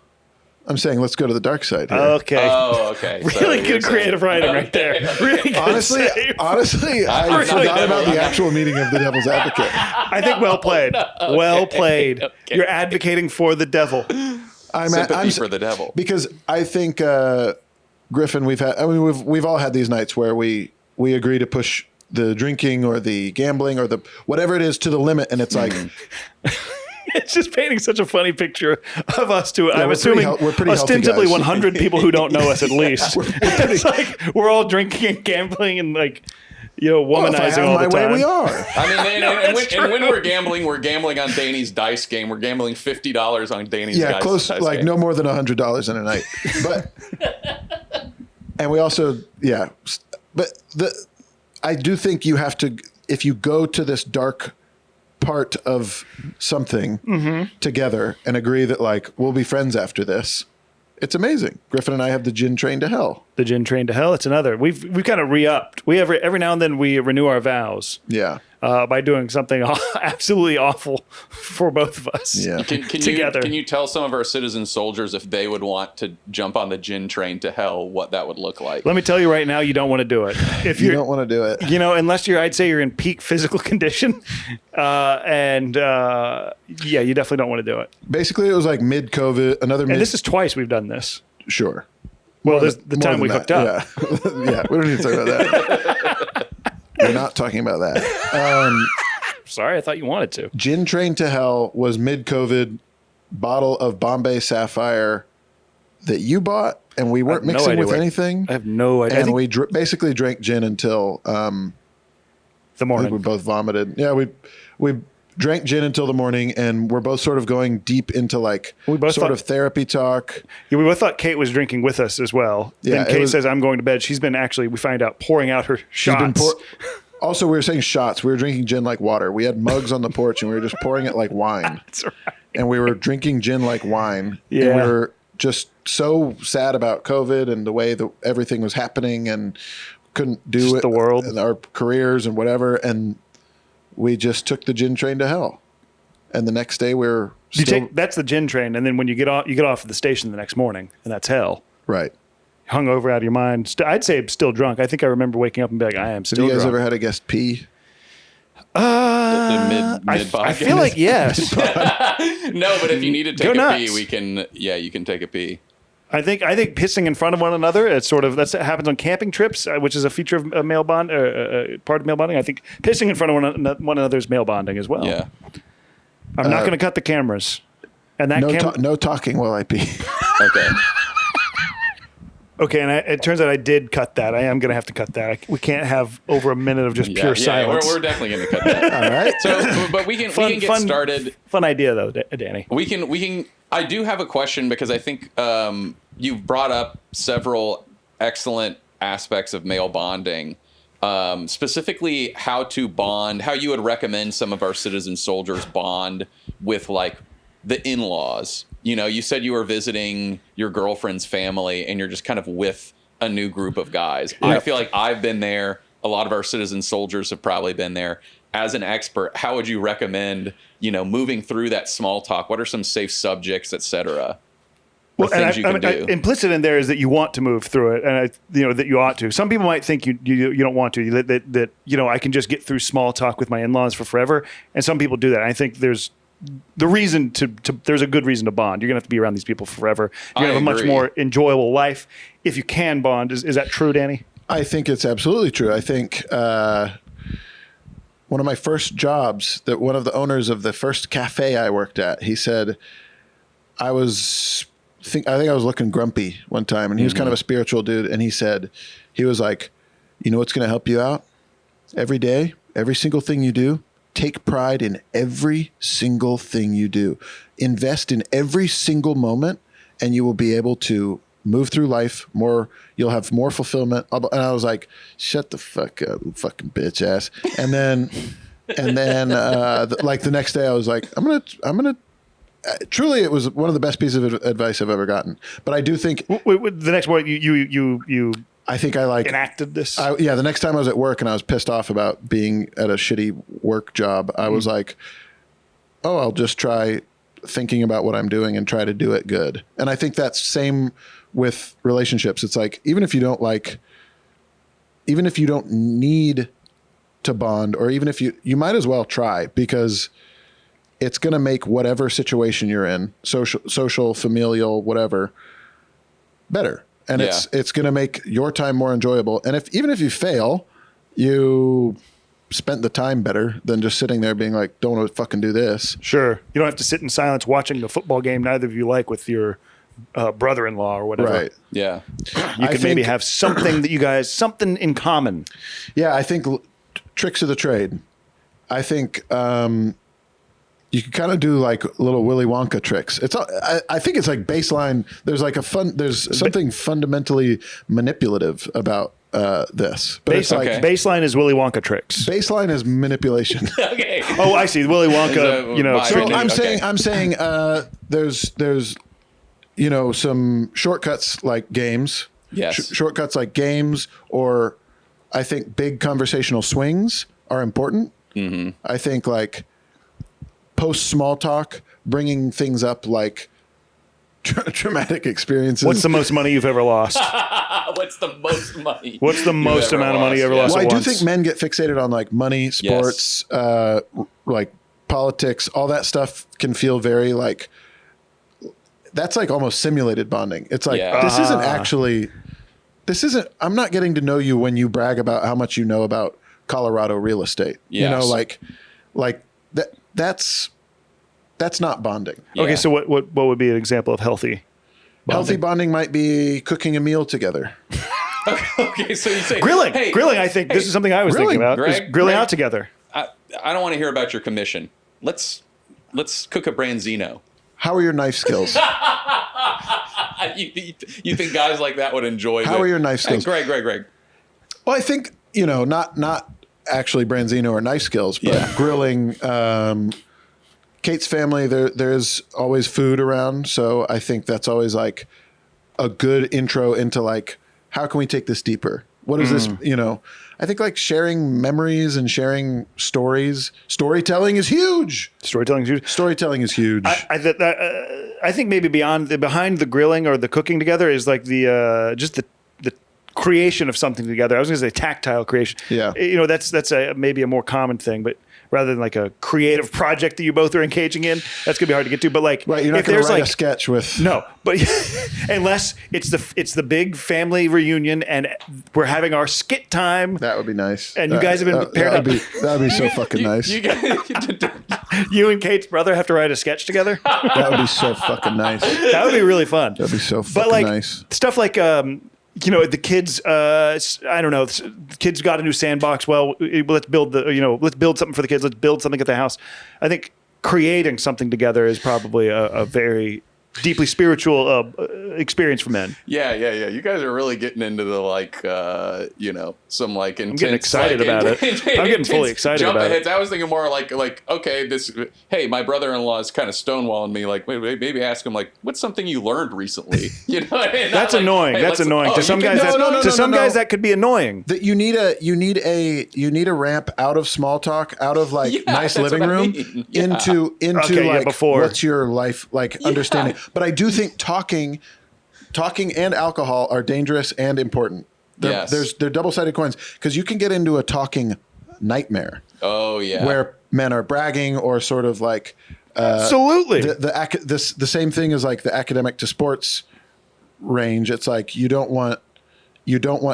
I'm saying let's go to the dark side here. Okay. Oh, okay. So Really you're good saying- creative writing right there. Really good honestly, save. I really forgot about devil. the actual meaning of the devil's advocate. I think well played. Well played. Okay. You're advocating for the devil. Sympathy for the devil. Because I think Griffin, we've all had these nights where we agree to push the drinking or the gambling or the whatever it is to the limit, and it's like It's just painting such a funny picture of us two. I'm we're assuming we're pretty healthy ostensibly guys. 100 people who don't know us at least. It's like we're all drinking and gambling and like, well, if I womanizing have all my the way, time. we are. I mean, that's and when true. we're gambling on Danny's dice game. We're gambling $50 on Danny's Yeah, dice, close, dice like game. no more than $100 in a night. But and we also, but I do think you have to, if you go to this dark part of something together and agree that like we'll be friends after this, it's amazing. Griffin and I have the gin train to hell. The gin train to hell. It's another. We've kind of re-upped. We every now and then we renew our vows Yeah. by doing something absolutely awful for both of us. Yeah. Can Together. you tell some of our citizen soldiers if they would want to jump on the gin train to hell, what that would look like? Let me tell you right now, you don't want to do it. If You you're, don't want to do it. unless I'd say you're in peak physical condition, you definitely don't want to do it. Basically, it was like mid-COVID, another mid. And this is twice we've done this. Sure. Well, there's the More time than we that, hooked up. Yeah. Yeah, we don't need to talk about that. We're not talking about that. Sorry, I thought you wanted to. Gin Train to Hell was mid-COVID bottle of Bombay Sapphire that you bought, and we weren't no mixing idea with where- anything. I have no idea. I And think we basically drank gin until the I think we morning. both vomited. Yeah, we drank gin until the morning, and we're both sort of going deep into like We both sort thought- of therapy talk. Yeah, we both thought Kate was drinking with us as well. Yeah, Then it Kate was- says, I'm going to bed. She's been actually, we find out, pouring out her She's been shots. also, we were saying shots. We were drinking gin like water. We had mugs on the porch, and we were just pouring it like wine. That's right. And we were drinking gin like wine. Yeah. And we were just so sad about COVID and the way that everything was happening and couldn't do Just it. the world. And our careers and whatever. And we just took the gin train to hell. And the next day we were still That's the gin train. And then when you get off at the station the next morning, and that's hell. right. Hung over out of your mind. I'd say still drunk. I think I remember waking up and being like, I am Have still you guys drunk. ever had a guest pee? The mid I feel like yes. No, but if you need to Go take a nuts. pee, you can take a pee. I think pissing in front of one another. It's sort of that happens on camping trips, which is a feature of male bond, part of male bonding. I think pissing in front of one another's male bonding as well. Yeah. I'm not going to cut the cameras, and that No talking while I pee. Okay. Okay, and it turns out I did cut that. I am going to have to cut that. We can't have over a minute of just pure silence. We're definitely going to cut that. All right. So, but we can get started. Fun idea though, Danny. We can. I do have a question because I think you've brought up several excellent aspects of male bonding. Specifically, how to bond, how you would recommend some of our citizen soldiers bond with like the in-laws. you said you were visiting your girlfriend's family and you're just kind of with a new group of guys. I feel like I've been there. A lot of our citizen soldiers have probably been there. As an expert, how would you recommend, moving through that small talk? What are some safe subjects, et cetera? Well, things you can do. Implicit in there is that you want to move through it, and that you ought to. Some people might think you don't want to. That I can just get through small talk with my in-laws for forever, and some people do that. I think there's a good reason to bond. You're gonna have to be around these people forever. You're gonna have a much more enjoyable life if you can bond. Is that true, Danny? I think it's absolutely true. I think one of my first jobs, that one of the owners of the first cafe I worked at, he said, I think I was looking grumpy one time, and he was kind of a spiritual dude. And he was like, you know what's going to help you out? Every day, every single thing you do, take pride in every single thing you do. Invest in every single moment, and you will be able to move through life more. You'll have more fulfillment. And I was like, shut the fuck up, fucking bitch ass. And then like the next day I was like, I'm going to, truly, it was one of the best pieces of advice I've ever gotten. But I do think the next one you I think I enacted this. The next time I was at work and I was pissed off about being at a shitty work job, I was like, oh, I'll just try thinking about what I'm doing and try to do it good. And I think that's same with relationships. It's like, even if you don't need to bond, or even if you might as well try, because it's going to make whatever situation you're in, social, familial, whatever, better. And it's going to make your time more enjoyable. And even if you fail, you spent the time better than just sitting there being like, don't want to fucking do this. Sure. You don't have to sit in silence watching the football game neither of you like with your brother-in-law or whatever. Right. Yeah. You could maybe have something something in common. Yeah, I think tricks of the trade. I think you can kind of do like little Willy Wonka tricks. I think it's like baseline. There's something fundamentally manipulative about this. But baseline is Willy Wonka tricks. Baseline is manipulation. Okay. Oh, I see. Willy Wonka, So I'm saying there's some shortcuts like games. Yes. Shortcuts like games, or I think big conversational swings are important. Mm-hmm. I think like post small talk, bringing things up like traumatic experiences. What's the most money you've ever lost? What's the most money? What's the most amount of money you ever lost? Well, I do think men get fixated on like money, sports, like politics. All that stuff can feel very like, that's like almost simulated bonding. It's like, this isn't, I'm not getting to know you when you brag about how much you know about Colorado real estate. Yes. Like that's not bonding. Yeah. Okay. So what would be an example of healthy bonding? Healthy bonding might be cooking a meal together. Okay. So you say grilling. Grilling. I think this is something I was thinking about. Grilling out together. I don't want to hear about your commission. Let's cook a branzino. How are your knife skills? You think guys like that would enjoy? How are your knife skills? Greg. Well, I think not actually branzino or knife skills, but grilling. Kate's family, there's always food around, so I think that's always like a good intro into like, how can we take this deeper? What is this? I think like sharing memories and sharing stories. Storytelling is huge. Storytelling is huge. I think maybe behind the grilling or the cooking together is like the creation of something together. I was going to say tactile creation. Yeah. That's maybe a more common thing, but rather than like a creative project that you both are engaging in, that's gonna be hard to get to. But like, right, you're not going to write a sketch with but unless it's the big family reunion and we're having our skit time. That would be nice. And you guys have been paired up. That would be so fucking nice. You and Kate's brother have to write a sketch together. That would be so fucking nice. That would be really fun. That'd be so fucking nice. Stuff like the kids, I don't know, the kids got a new sandbox. Well, let's build let's build something for the kids. Let's build something at the house. I think creating something together is probably a very deeply spiritual experience for men. Yeah. You guys are really getting into the some like intense. I'm getting excited about it. I'm getting fully excited about it. I was thinking more like okay, hey, my brother-in-law is kind of stonewalling me. Like maybe ask him like, what's something you learned recently? You know, that's annoying. Hey, that's annoying to some guys. To some guys, that could be annoying. That you need a ramp out of small talk, out of like nice living room into like before. What's your life like understanding. But I do think talking and alcohol are dangerous and important. They're double-sided coins because you can get into a talking nightmare. Oh yeah, where men are bragging or sort of like absolutely the same thing as like the academic to sports range. It's like you don't want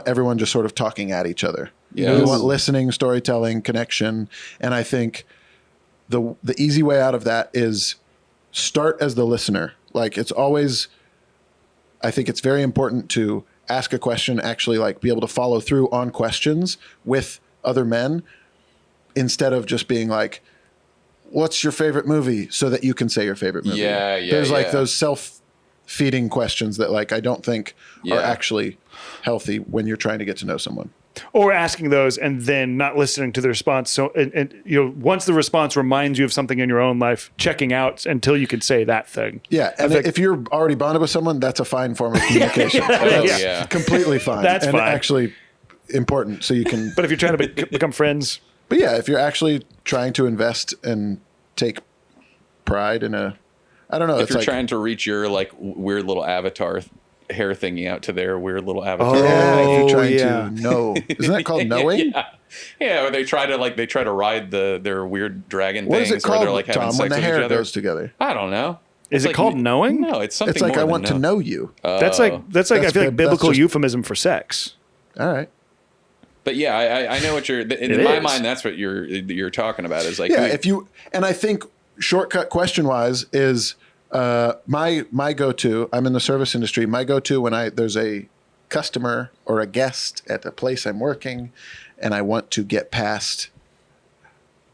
everyone just sort of talking at each other. Yes. You want listening, storytelling, connection, and I think the easy way out of that is start as the listener. Like I think it's very important to ask a question, actually like be able to follow through on questions with other men instead of just being like, what's your favorite movie? So that you can say your favorite movie. Yeah. There's like those self-feeding questions that like I don't think are actually healthy when you're trying to get to know someone. Or asking those and then not listening to the response. So, and once the response reminds you of something in your own life, checking out until you can say that thing. Yeah, and if you're already bonded with someone, that's a fine form of communication. That's completely fine. That's fine. Actually important. So you can. But if you're trying to become friends. But yeah, if you're actually trying to invest and take pride in I don't know. If you're trying to reach your like weird little avatar hair thingy out to their weird little avatar. If you're trying to know. Isn't that called knowing? Yeah, or they try to ride their weird dragon what things. Is it called, where they're like having Tom, sex when the with hair each other. goes together? I don't know. Is it called knowing? No, it's something. It's like more I want to know you. That's like I feel like biblical euphemism for sex. All right. But yeah, I know what you're. In my mind, that's what you're talking about. Is like and I think shortcut question wise is. My go-to, I'm in the service industry. My go-to when there's a customer or a guest at the place I'm working and I want to get past,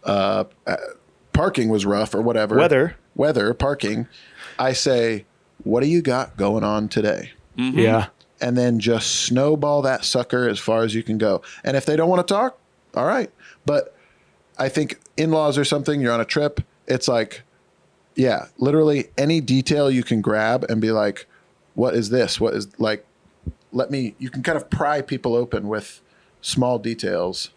parking was rough or whatever. Weather, parking. I say, what do you got going on today? Mm-hmm. Yeah. And then just snowball that sucker as far as you can go. And if they don't want to talk, all right. But I think in-laws or something, you're on a trip. It's like, yeah, literally any detail you can grab and be like, what is this? What is like, you can kind of pry people open with small details.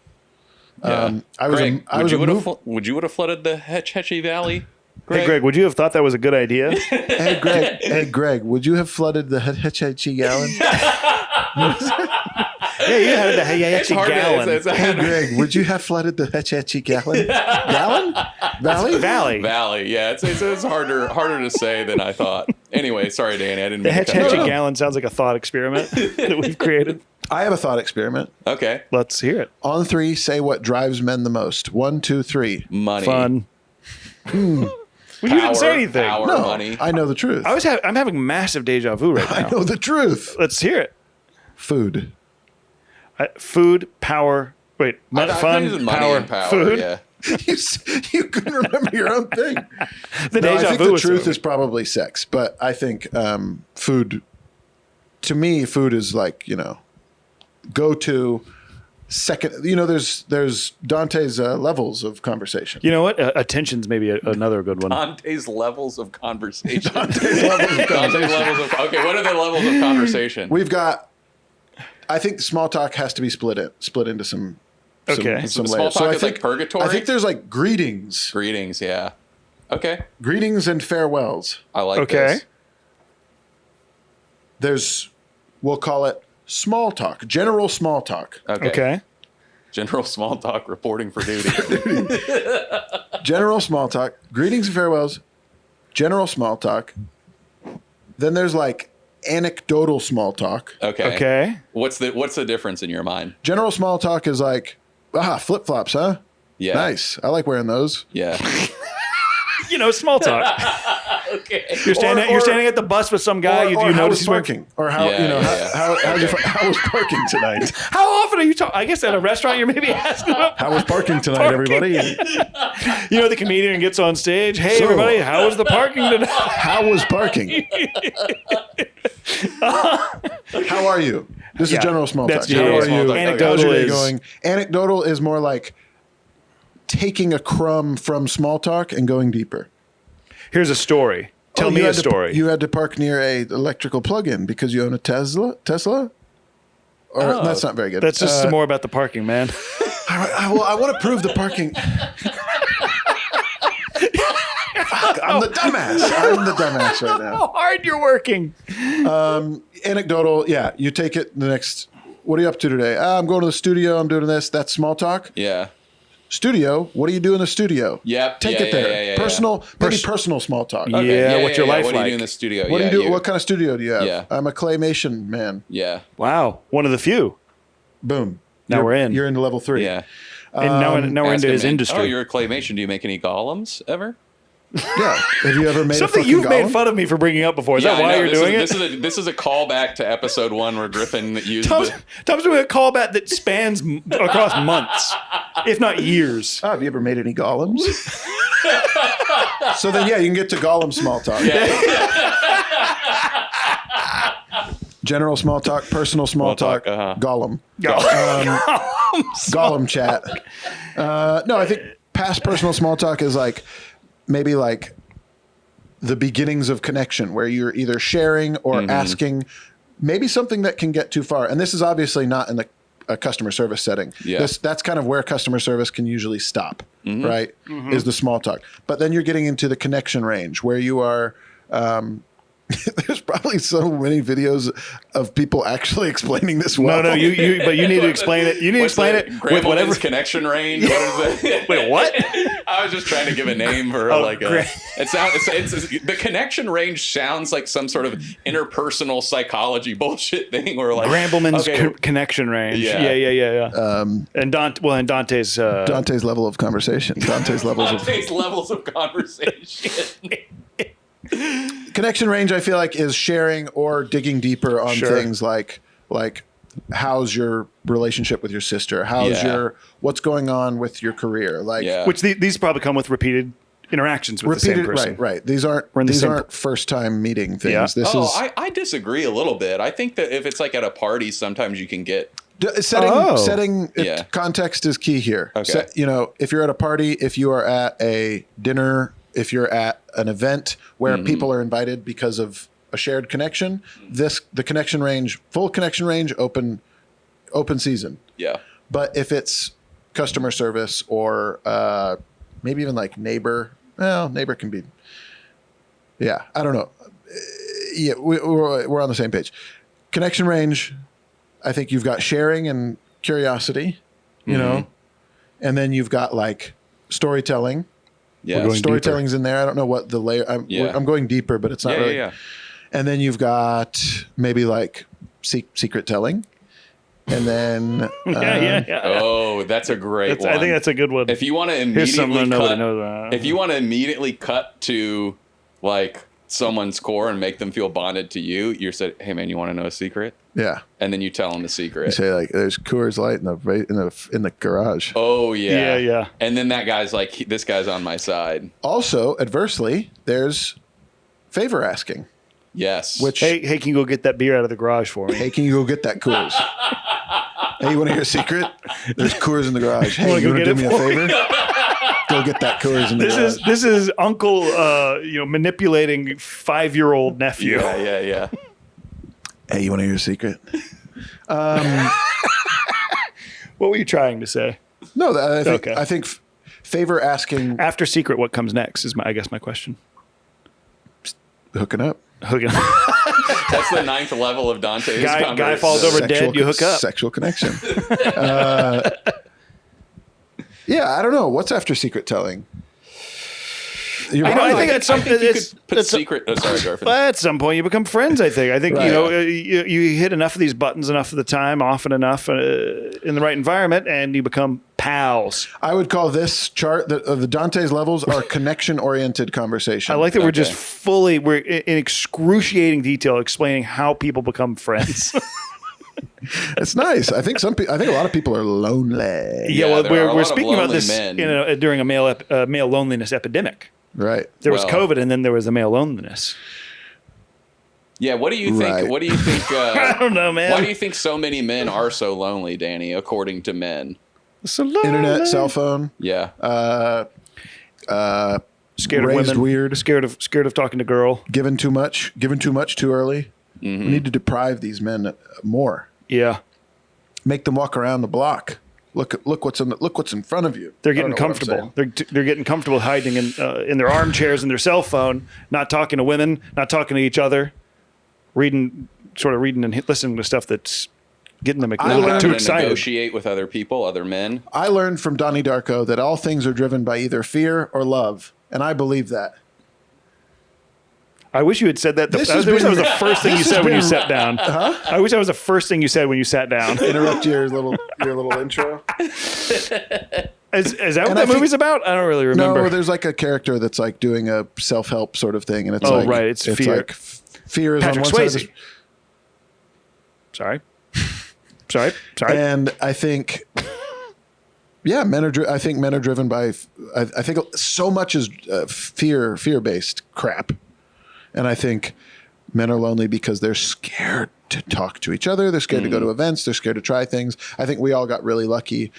Yeah. Would you have flooded the Hetchy Valley? Greg? Hey, Greg, would you have thought that was a good idea? Hey, Greg, would you have flooded the Hetchy Gallon? Yeah, you had the Hetchy Gallon. Hey, Greg, would you have flooded the Hetchy Gallon? Valley. Yeah, it's harder to say than I thought. Anyway, sorry, Danny, I didn't. The Hetchy Gallon sounds like a thought experiment that we've created. I have a thought experiment. Okay, let's hear it. On 3, say what drives men the most. 1, 2, 3. Money. Fun. Well, you didn't say anything. Power, no, money. I know the truth. I'm having massive deja vu right now. I know the truth. Let's hear it. Food. Food, power. Wait, fun, power, food. Yeah. You couldn't remember your own thing. I think the truth is probably sex, but I think food. To me, food is like go to. Second, there's Dante's levels of conversation. You know what? Attention's maybe another good one. Dante's levels of conversation. Dante's levels of conversation. Okay, what are the levels of conversation? We've got. I think small talk has to be split into some. Okay. Some small layers. talk So is like purgatory. I think there's like greetings. Greetings, yeah. Okay. Greetings and farewells. I like this. There's, we'll call it. Small talk, general small talk. Okay. General small talk reporting for duty. General small talk, greetings and farewells, general small talk. Then there's like anecdotal small talk. Okay. What's the difference in your mind? General small talk is like, flip-flops, huh? Yeah. Nice. I like wearing those. Yeah. Small talk. Okay. You're standing at the bus with some guy. You how notice was he's parking, or how how was parking tonight? How often are you talking? I guess at a restaurant, you're maybe asking about How was parking tonight, everybody? You know, the comedian gets on stage. Hey, everybody, how was the parking tonight? How was parking? How are you? This is general small talk. That's How general are small you? talk. Anecdotal How's your day is- going? Anecdotal is more like taking a crumb from small talk and going deeper. Here's a story. Tell me a story. You had to park near a electrical plug-in because you own a Tesla? Or that's not very good. That's just more about the parking, man. I want to prove the parking. Fuck, I'm the dumbass right now. How hard you're working. Anecdotal, yeah. You take it the next. What are you up to today? I'm going to the studio. I'm doing this. That's small talk. Yeah. Studio. What do you do in the studio? Yep. Take it there. Personal, maybe personal small talk. Yeah, what's your life What do you like? do in the studio? What do you do? What kind of studio do you have? Yeah. I'm a claymation man. Yeah. Wow, one of the few. Boom. Now we're in. You're into level 3. Yeah. And now we're into his industry. Oh, you're a claymation. Do you make any golems ever? Yeah. Have you ever made Something a fucking you've made golem? fun of me for bringing up before. Is Yeah, that why I know. you're doing it? This is a callback to episode 1 where Griffin used Tom's the... doing a callback that spans across months, if not years. Oh, have you ever made any golems? So then, yeah, you can get to golem small talk. General small talk, personal small talk, golem. Golem chat. No, I think past personal small talk is like maybe like the beginnings of connection where you're either sharing or asking maybe something that can get too far. And this is obviously not in a customer service setting. Yeah. That's kind of where customer service can usually stop, right? Is the small talk. But then you're getting into the connection range where you are there's probably so many videos of people actually explaining this well. No, but you need to explain it. You need to explain it with whatever connection range. What is it? Wait, what? I was just trying to give a name for the connection range sounds like some sort of interpersonal psychology bullshit thing where like Grambleman's connection range. Yeah. And Dante's level of conversation. Dante's levels of conversation. Connection range, I feel like, is sharing or digging deeper on Sure. things like how's your relationship with your sister? How's what's going on with your career? which these probably come with repeated interactions with the same person. Right. These aren't first time meeting things. Yeah. This is I disagree a little bit. I think that if it's like at a party, sometimes you can get setting context is key here. Okay. If you're at a party, if you are at a dinner, if you're at an event where people are invited because of a shared connection, the connection range, full connection range, open season. Yeah. But if it's customer service or maybe even like neighbor can be. Yeah, I don't know. Yeah, we're on the same page. Connection range, I think you've got sharing and curiosity, and then you've got like storytelling. Yeah, storytelling's in there. I don't know what the layer. I'm going deeper, but it's not really. Yeah. And then you've got maybe like secret telling, and then Oh, that's a great one. I think that's a good one. If you want to Here's something immediately nobody cut, knows about. if you want to immediately cut to like someone's core and make them feel bonded to you, you say, "Hey man, you want to know a secret?" Yeah. And then you tell them the secret. You say like, "There's Coors Light in the garage." Oh yeah, Yeah. And then that guy's like, "This guy's on my side." Also, adversely, there's favor asking. Yes. Which Hey, can you go get that beer out of the garage for me? hey, can you go get that Coors? Hey, you want to hear a secret? There's Coors in the garage. Hey, you want to do me a favor? Go get that Coors in the garage. This is Uncle, manipulating 5-year-old nephew. Yeah. Hey, you want to hear a secret? What were you trying to say? No, I think favor asking, After secret, what comes next is my question. hooking up. Hooking. That's the 9th level of Dante's Guy falls over dead. You hook up. Sexual connection. Yeah, I don't know. What's after secret telling? I think that's something. Secret. Oh, sorry, Garfin. At some point, you become friends. I think. Right. You hit enough of these buttons enough of the time, often enough, in the right environment, and you become pals. I would call this chart the Dante's levels are connection-oriented conversation. I like that we're just we're in excruciating detail explaining how people become friends. It's nice. I think I think a lot of people are lonely. Yeah, well, there are a we're lot of speaking about lonely this men. during a male loneliness epidemic. Right. There was Well- COVID, and then there was the male loneliness. Yeah, what do you think? Right. What do you think? I don't know, man. Why do you think so many men are so lonely, Danny? According to men, So lonely. Internet, cell phone, yeah. Scared of raised women. weird. Scared of talking to girl. given too much too early. Mm-hmm. We need to deprive these men more. Yeah, Make them walk around the block. Look what's in front of you. they're I don't getting know what I'm comfortable. saying. They're getting comfortable hiding in their armchairs and their cell phone, not talking to women, not talking to each other, reading and listening to stuff that's getting them a little bit learned too to excited. negotiate with other people, other men. I learned from Donnie Darko that all things are driven by either fear or love, and I believe that. I wish you had said that. This I has wish that been- was the first thing you said when you sat down. I wish that was the first thing you said when you sat down. Interrupt your little intro. Is that what And I that think- movie's about? I don't really remember. No, there's like a character that's like doing a self-help sort of thing, and it's Oh, like right, it's fear. Like fear is Patrick on one Swayze. side, Sorry. and I think, yeah, I think men are driven by. I think so much is fear-based crap, and I think men are lonely because they're scared to talk to each other. They're scared to go to events. They're scared to try things. I think we all got really lucky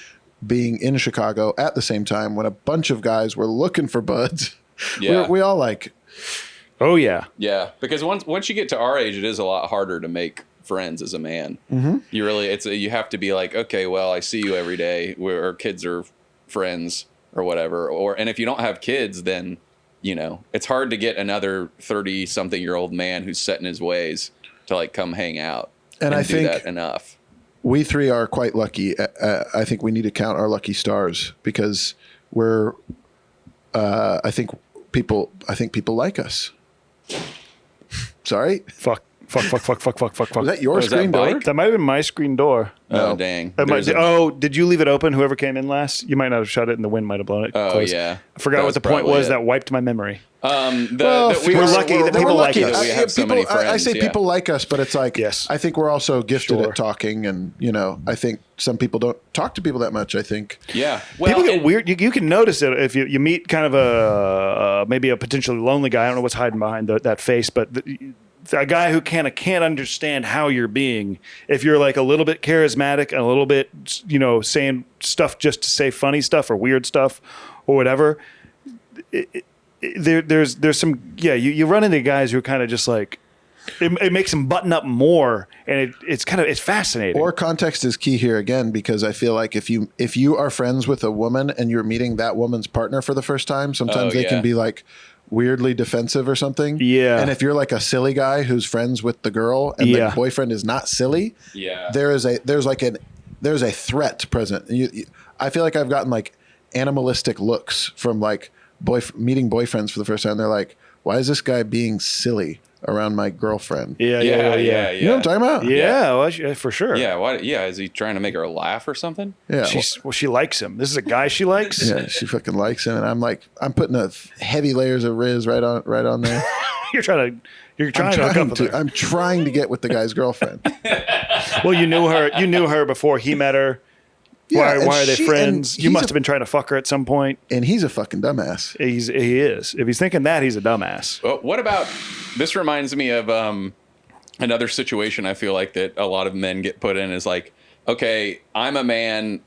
being in Chicago at the same time when a bunch of guys were looking for buds. Yeah. We all like. Oh yeah. Yeah, because once you get to our age, it is a lot harder to make friends as a man. Mm-hmm. You have to be like, okay, well, I see you every day. Our kids are friends or whatever. And if you don't have kids, then it's hard to get another 30-something-year-old man who's set in his ways to like come hang out And I do think that enough. we three are quite lucky. I think we need to count our lucky stars because we're. I think people like us. Sorry, Fuck. was that your Was that screen door? Mike? That might have been my screen door. Oh, dang. Did you leave it open? Whoever came in last, you might not have shut it, and the wind might have blown it closed. Yeah. I forgot what the point probably was. it. That wiped my memory. We're lucky that people like us. that we have so many friends. I say yeah. people like us, but it's like Yes. I think we're also gifted Sure. at talking, and I think some people don't talk to people that much. I think. Yeah. Well, People get and- weird. You can notice it if you meet kind of maybe a potentially lonely guy. I don't know what's hiding behind that face, but a guy who can't understand how you're being. If you're like a little bit charismatic and a little bit, saying stuff just to say funny stuff or weird stuff or whatever. There's some you run into guys who are kind of just like it makes them button up more, and it's fascinating. Or context is key here again, because I feel like if you are friends with a woman and you're meeting that woman's partner for the first time, sometimes they can be like weirdly defensive or something. Yeah. And if you're like a silly guy who's friends with the girl and the boyfriend is not silly, there's a threat present. I feel like I've gotten like animalistic looks from like meeting boyfriends for the first time. They're like, why is this guy being silly around my girlfriend? Yeah. Yeah. You know what I'm talking about? Yeah, well, for sure. Yeah. Why? Yeah. Is he trying to make her laugh or something? Yeah. She likes him. This is a guy she likes. Yeah, she fucking likes him, and I'm putting heavy layers of Riz right on there. You're trying to hook up with her. I'm trying to get with the guy's girlfriend. Well, you knew her before he met her. Yeah, Why are they and friends? You he's must have been trying to fuck her at some point. And he's a fucking dumbass. He is. If he's thinking that, he's a dumbass. Well, what about this? Reminds me of another situation. I feel like that a lot of men get put in is like, okay, I'm a man.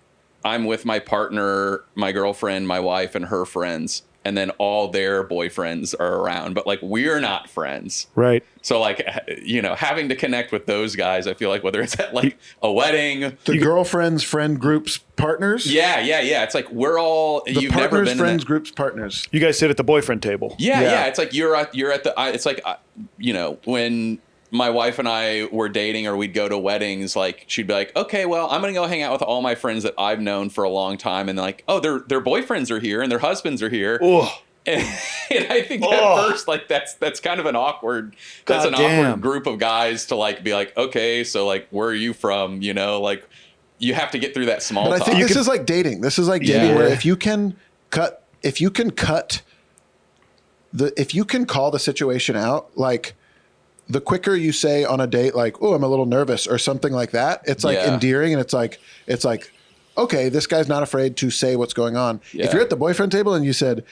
I'm with my partner, my girlfriend, my wife, and her friends. And then all their boyfriends are around, but like we're not friends. Right. So like, having to connect with those guys, I feel like whether it's at like a wedding, The girlfriend's friend group's partners. yeah. It's like we're all The you've never partner's been friends in group's partners. You guys sit at the boyfriend table. Yeah. It's like you're at the. It's like when my wife and I were dating, or we'd go to weddings. Like she'd be like, "Okay, well, I'm gonna go hang out with all my friends that I've known for a long time," and like, "Oh, their boyfriends are here and their husbands are here." Oh, And I think at first, like that's kind of an awkward. That's an Goddamn. awkward group of guys to like be like, "Okay, so like, where are you from?" Like. you have to get through that small But talk. I think this is like dating. This is like dating where if you can call the situation out, like the quicker you say on a date, like, oh, I'm a little nervous or something like that, it's like endearing. And it's like, okay, this guy's not afraid to say what's going on. Yeah. If you're at the boyfriend table and you said,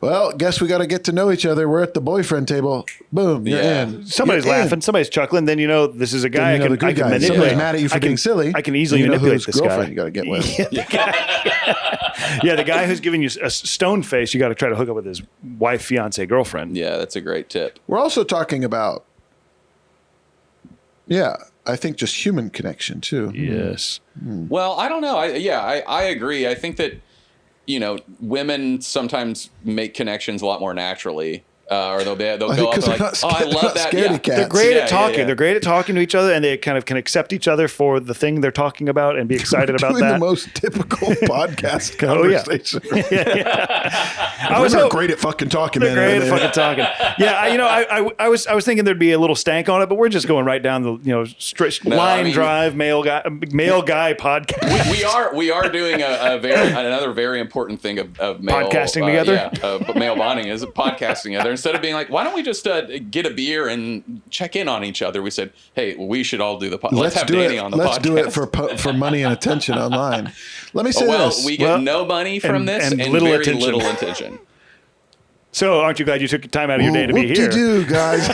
well, guess we got to get to know each other. We're at the boyfriend table. Boom, you're in. Somebody's laughing. Somebody's chuckling. Then this is a guy I can manipulate. Somebody's mad at you for being silly. I can easily manipulate this guy. You got to get with. Yeah, the guy who's giving you a stone face, you got to try to hook up with his wife, fiance, girlfriend. Yeah, that's a great tip. We're also talking about, I think just human connection too. Yes. Well, I don't know. I agree. I think that, women sometimes make connections a lot more naturally. Or they'll go up and like, I love that. Yeah. They're great at talking. Yeah. They're great at talking to each other, and they kind of can accept each other for the thing they're talking about and be excited about that. The most typical podcast conversation. I was great at fucking talking. They're great at fucking talking. Yeah, I was thinking there'd be a little stank on it, but we're just going right down the straight drive male guy podcast. We are doing another very important thing of male podcasting together. Male bonding is podcasting together. Instead of being like, why don't we just get a beer and check in on each other? We said, hey, we should all do the podcast. Let's have Danny on the podcast. Let's do it for money and attention online. Let me say this. We get no money from this and little very attention. Little attention. So aren't you glad you took time out of your day to be here? Whoop-de-doo, guys.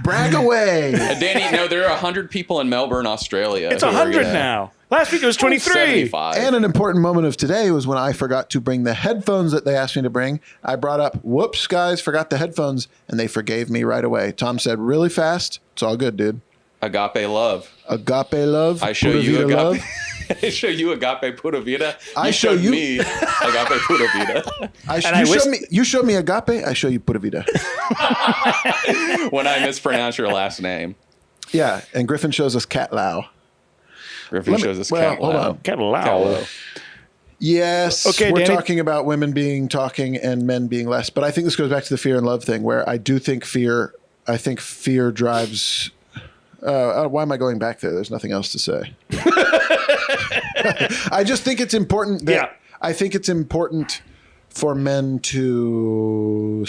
Brag away. Danny, no, there are 100 people in Melbourne, Australia. It's 100 now. Last week it was 23. 75. And an important moment of today was when I forgot to bring the headphones that they asked me to bring. I brought up, whoops, guys, forgot the headphones, and they forgave me right away. Tom said, really fast. It's all good, dude. Agape love. Agape love. I show you agape. Love. I show you agape pura vida. I show you me agape pura vida. You show me agape. I show you pura vida. When I mispronounce your last name. Yeah, and Griffin shows us Catlow. Griffin shows us Catlow. Hold on. Catlow. Yes. Okay, we're Danny. talking about women being talking and men being less, but I think this goes back to the fear and love thing, where I do think fear drives. Why am I going back there? There's nothing else to say. I just think it's important I think it's important for men to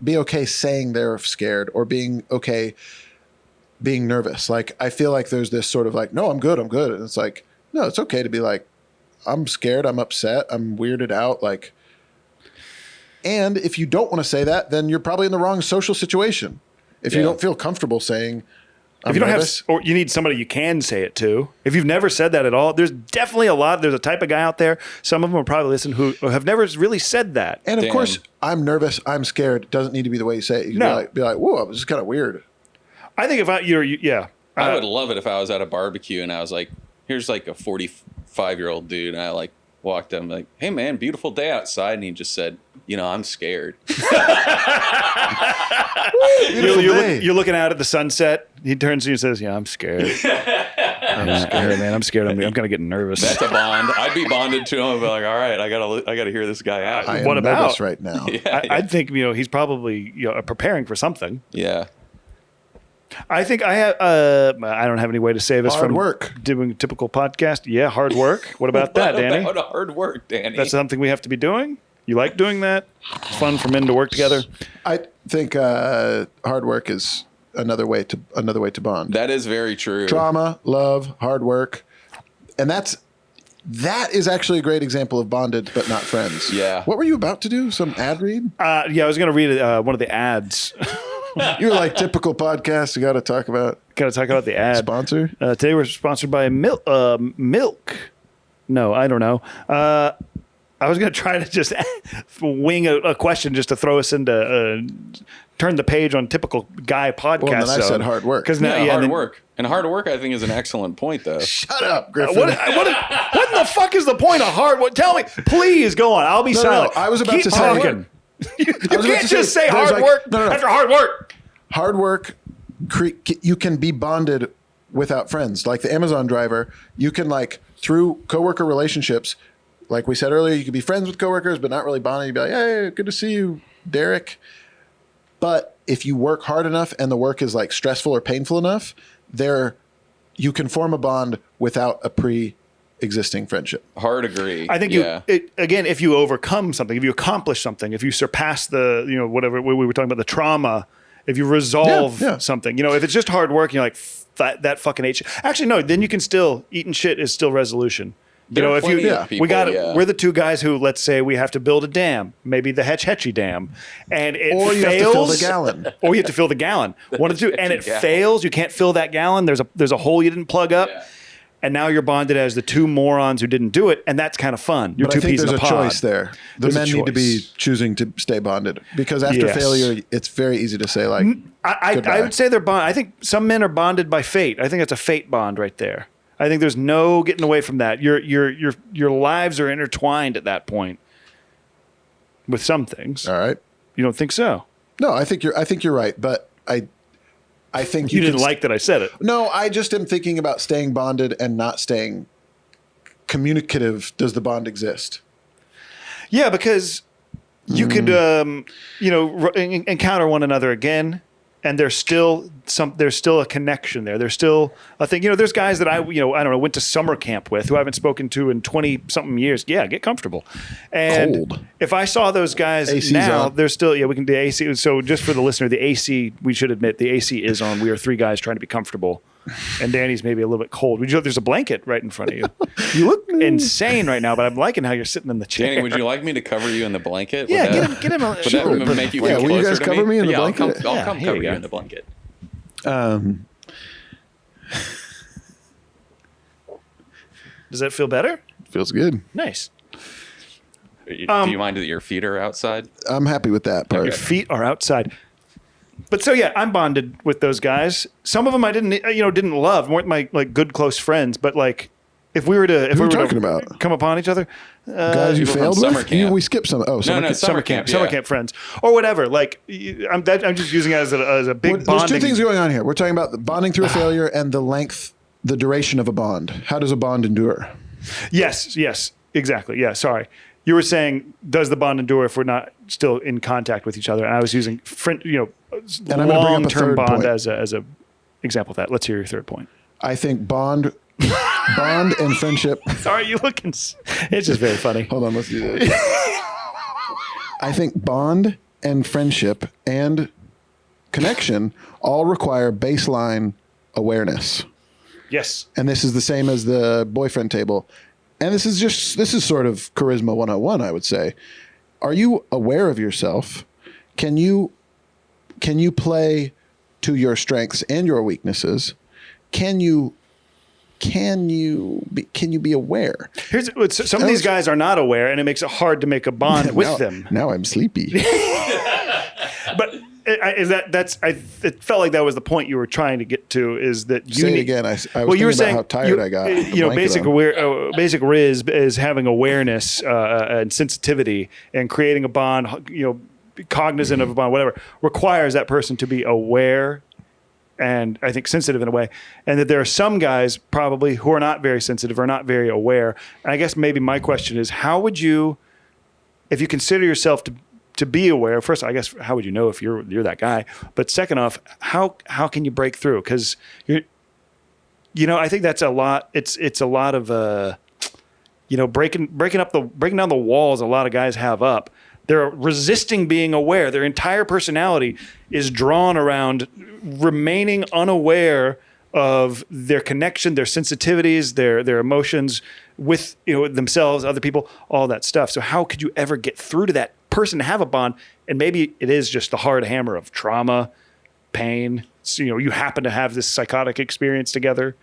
be okay saying they're scared or being okay being nervous. Like, I feel like there's this sort of like, no, I'm good. And it's like, no, it's okay to be like, I'm scared. I'm upset. I'm weirded out. Like, and if you don't want to say that, then you're probably in the wrong social situation. If you don't feel comfortable saying, I'm nervous. Or you need somebody you can say it to. If you've never said that at all, there's definitely there's a type of guy out there, some of them will probably listen, who have never really said that. And of course, I'm nervous, I'm scared. It doesn't need to be the way you say it. You can be like, whoa, this is kind of weird. I think if I would love it if I was at a barbecue and I was like, here's like a 45-year-old dude. And I like walked up and like, hey man, beautiful day outside. And he just said, I'm scared. You're looking out at the sunset. He turns to you and says, yeah, I'm scared. I'm scared, man. I'm scared. I'm going to get nervous. That's a bond. I'd be bonded to him and be like, all right, I gotta hear this guy out. I am nervous right now. I'd think, he's probably preparing for something. Yeah. I think I have. I don't have any way to save us from work. Doing a typical podcast. Yeah, hard work. What about that, Danny? What about hard work, Danny? That's something we have to be doing. You like doing that? It's fun for men to work together. I think hard work is another way to bond. That is very true. Trauma, love, hard work, and that is actually a great example of bonded but not friends. Yeah. What were you about to do? Some ad read? Yeah, I was going to read one of the ads. You were like, typical podcast. You got to talk about the ad. Sponsor? Today we're sponsored by Milk. No, I don't know. I was going to try to just wing a question just to throw us into turn the page on typical guy podcast. Well, then I said hard work. Hard work. And hard work, I think, is an excellent point, though. Shut up, Griffin. What in the fuck is the point of hard work? Tell me. Please go on. I'll be silent. No, I was about Keep to talking. Say you can't just say hard work after hard work. Hard work, you can be bonded without friends. Like the Amazon driver, you can through coworker relationships, like we said earlier, you could be friends with coworkers, but not really bonded. You'd be like, hey, good to see you, Derek. But if you work hard enough and the work is stressful or painful enough, they're you can form a bond without a pre-existing friendship. Hard agree. I think again, if you overcome something, if you accomplish something, if you surpass the, whatever we were talking about, the trauma, if you resolve something, if it's just hard work, you're like, that fucking ate shit. Actually, no, then you can still, eating shit is still resolution. We're the two guys who, let's say we have to build a dam, maybe the Hetch Hetchy Dam, and it or fails. You have to fill the gallon. Or you have to fill the gallon. One of the two, and it fails. You can't fill that gallon. There's a hole you didn't plug up. Yeah. And now you're bonded as the two morons who didn't do it, and that's kind of fun. You're two peas in a pod. There's a choice there. The men need to be choosing to stay bonded, because after failure, it's very easy to say, like, I would say they're bonded. I think some men are bonded by fate. I think that's a fate bond right there. I think there's no getting away from that. Your lives are intertwined at that point with some things. All right. You don't think so? No, I think you're right, but I think you didn't like that I said it. No, I just am thinking about staying bonded and not staying communicative. Does the bond exist? Yeah, because you could, encounter one another again, and there's still a connection there. There's still a thing. There's guys that I don't know, went to summer camp with who I haven't spoken to in 20 something years. Yeah, get comfortable. And cold. If I saw those guys AC's now, they're still, we can do AC. So just for the listener, the AC, we should admit the AC is on. We are three guys trying to be comfortable. And Danny's maybe a little bit cold. There's a blanket right in front of you. You look insane right now, but I'm liking how you're sitting in the chair. Danny, would you like me to cover you in the blanket? Yeah, get him. Would that make you feel closer to me? Will you guys cover me in the blanket? I'll come cover you in the blanket. Does that feel better? Feels good. Nice. Do you mind that your feet are outside? I'm happy with that part. Your feet are outside. But so yeah, I'm bonded with those guys. Some of them I didn't love, weren't my good close friends. But like, if we were to come upon each other, guys you failed with, we skipped some. Oh, summer camp friends or whatever. Like, I'm just using it as a big bonding. There's two things going on here. We're talking about the bonding through a failure and the duration of a bond. How does a bond endure? Yes, exactly. Yeah, sorry. You were saying, does the bond endure if we're not still in contact with each other? And I was using long-term bond as a example of that. Let's hear your third point. I think bond and friendship. Sorry, you looking. It's just very funny. Hold on, let's do this. I think bond and friendship and connection all require baseline awareness. Yes. And this is the same as the boyfriend table. And this is sort of charisma 101, I would say. Are you aware of yourself? Can you play to your strengths and your weaknesses? Can you be aware? Some of these guys are not aware, and it makes it hard to make a bond with them. Now I'm sleepy. But it felt like that was the point you were trying to get to. Is that you say it again? I was thinking about how tired I got. Basic Riz is having awareness and sensitivity and creating a bond. Cognizant of a bond, whatever, requires that person to be aware and I think sensitive in a way, and that there are some guys probably who are not very sensitive or not very aware. And I guess maybe my question is, how would you, if you consider yourself to be aware, first, I guess, how would you know if you're that guy? But second off, how can you break through? Because I think that's a lot. It's a lot of breaking down the walls a lot of guys have up. They're resisting being aware. Their entire personality is drawn around remaining unaware of their connection, their sensitivities, their emotions with themselves, other people, all that stuff. So how could you ever get through to that person to have a bond? And maybe it is just the hard hammer of trauma, pain. So, you happen to have this psychotic experience together.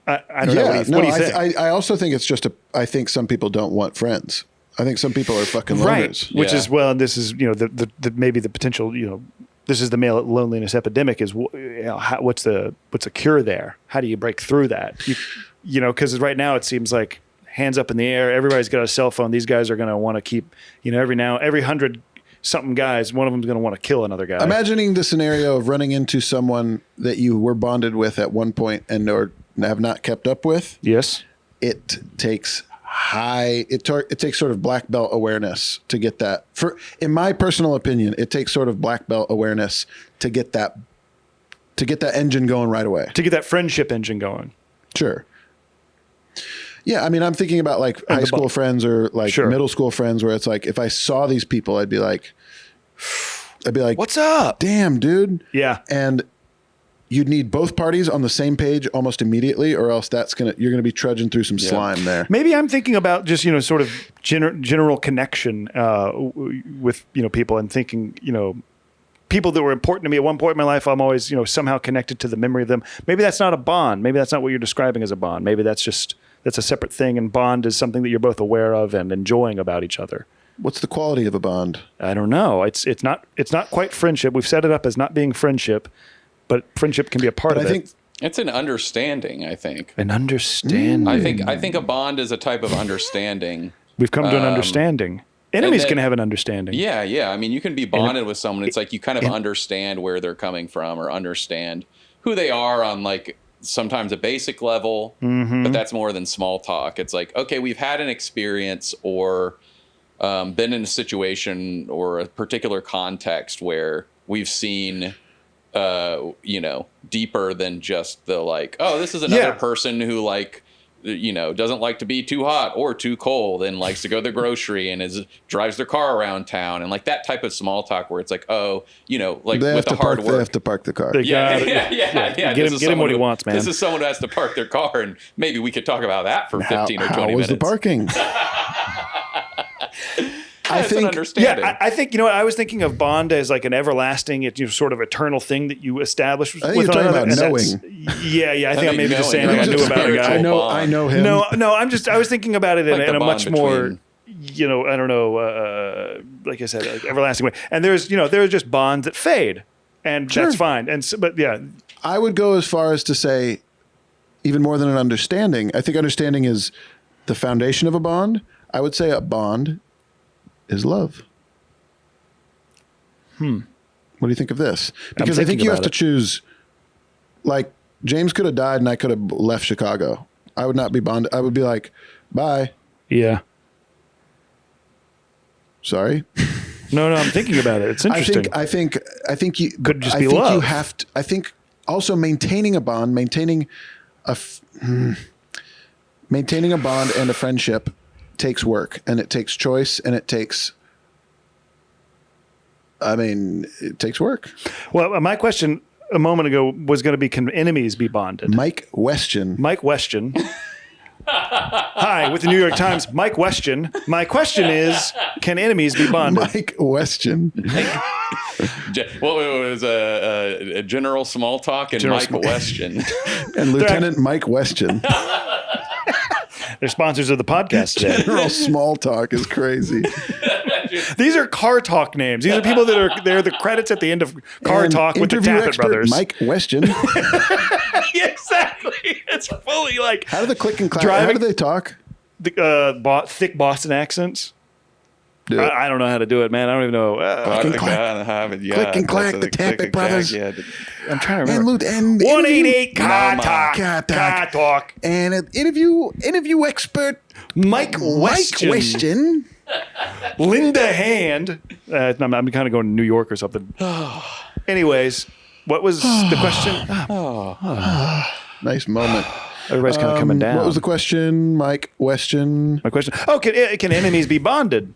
I don't know. What do you think? I also think it's just I think some people don't want friends. I think some people are fucking loners. Right. Which is, well, and this is, the maybe the potential, this is the male loneliness epidemic is, what's the cure there? How do you break through that? Because right now it seems like hands up in the air, everybody's got a cell phone. These guys are going to want to keep, every 100 something guys, one of them's going to want to kill another guy. Imagining the scenario of running into someone that you were bonded with at one point and or have not kept up with. Yes. It takes it takes sort of black belt awareness to get that. In my personal opinion, it takes sort of black belt awareness to get that to get that engine going right away. To get that friendship engine going. Sure. Yeah, I mean, I'm thinking about like high school friends or like middle school friends where it's like, if I saw these people, I'd be like, what's up? Damn, dude. Yeah. And you'd need both parties on the same page almost immediately, or else you're gonna be trudging through some slime there. Maybe I'm thinking about just, sort of general connection with, people, and thinking, people that were important to me at one point in my life, I'm always, somehow connected to the memory of them. Maybe that's not a bond. Maybe that's not what you're describing as a bond. Maybe that's a separate thing. And bond is something that you're both aware of and enjoying about each other. What's the quality of a bond? I don't know. It's not quite friendship. We've set it up as not being friendship, but friendship can be a part of it. I think it's an understanding. I think an understanding. I think a bond is a type of understanding. We've come to an understanding. Enemies can have an understanding. Yeah. I mean, you can be bonded with someone. It's like you kind of understand where they're coming from or understand who they are on like sometimes a basic level, but that's more than small talk. It's like, okay, we've had an experience or been in a situation or a particular context where we've seen, deeper than just the like, oh, this is another person who like, doesn't like to be too hot or too cold and likes to go to the grocery and drives their car around town and like that type of small talk where it's like, oh, like with the hard work. They have to park the car. Yeah. Get him what he wants, man. This is someone who has to park their car, and maybe we could talk about that for 15 or 20 minutes. How was the parking? I think understanding. Yeah, I think I was thinking of bond as like an everlasting, sort of eternal thing that you establish. I think you're talking about knowing. Yeah. I think I'm maybe just saying like I knew about a guy. I know him. No. I was thinking about it in a much more, I don't know, like I said, like everlasting way. And there are just bonds that fade, and that's fine. And but yeah, I would go as far as to say, even more than an understanding. I think understanding is the foundation of a bond. I would say a bond is love. What do you think of this? Because I think you have to choose, like, James could have died and I could have left Chicago. I would not be bonded. I would be like, bye. Yeah. Sorry. No, I'm thinking about it. It's interesting. I think you could just be love. You have to, I think also maintaining a bond, maintaining a bond and a friendship takes work, and it takes choice, and it takes work. Well, my question a moment ago was going to be, can enemies be bonded? Mike Weston. Hi, with the New York Times, Mike Weston. My question is, can enemies be bonded? Mike Weston. Well, it was a General Small Talk and Mike Weston. And Lieutenant Mike Weston. They're sponsors of the podcast today. General Small Talk is crazy. These are Car Talk names. These are people they're the credits at the end of Car Talk with the Tappet brothers. Mike Weston. Exactly. It's fully like, how do the click and clack? How do they talk? Thick Boston accents. I don't know how to do it, man. I don't even know. Click and clack, the Tappet brothers. Yeah. I'm trying to remember. And 188 Car Talk. And an interview expert, Mike Weston. Linda Hand. I'm kind of going to New York or something. Anyways, what was the question? Nice moment. Everybody's kind of coming down. What was the question, Mike Weston? My question. Oh, can enemies be bonded?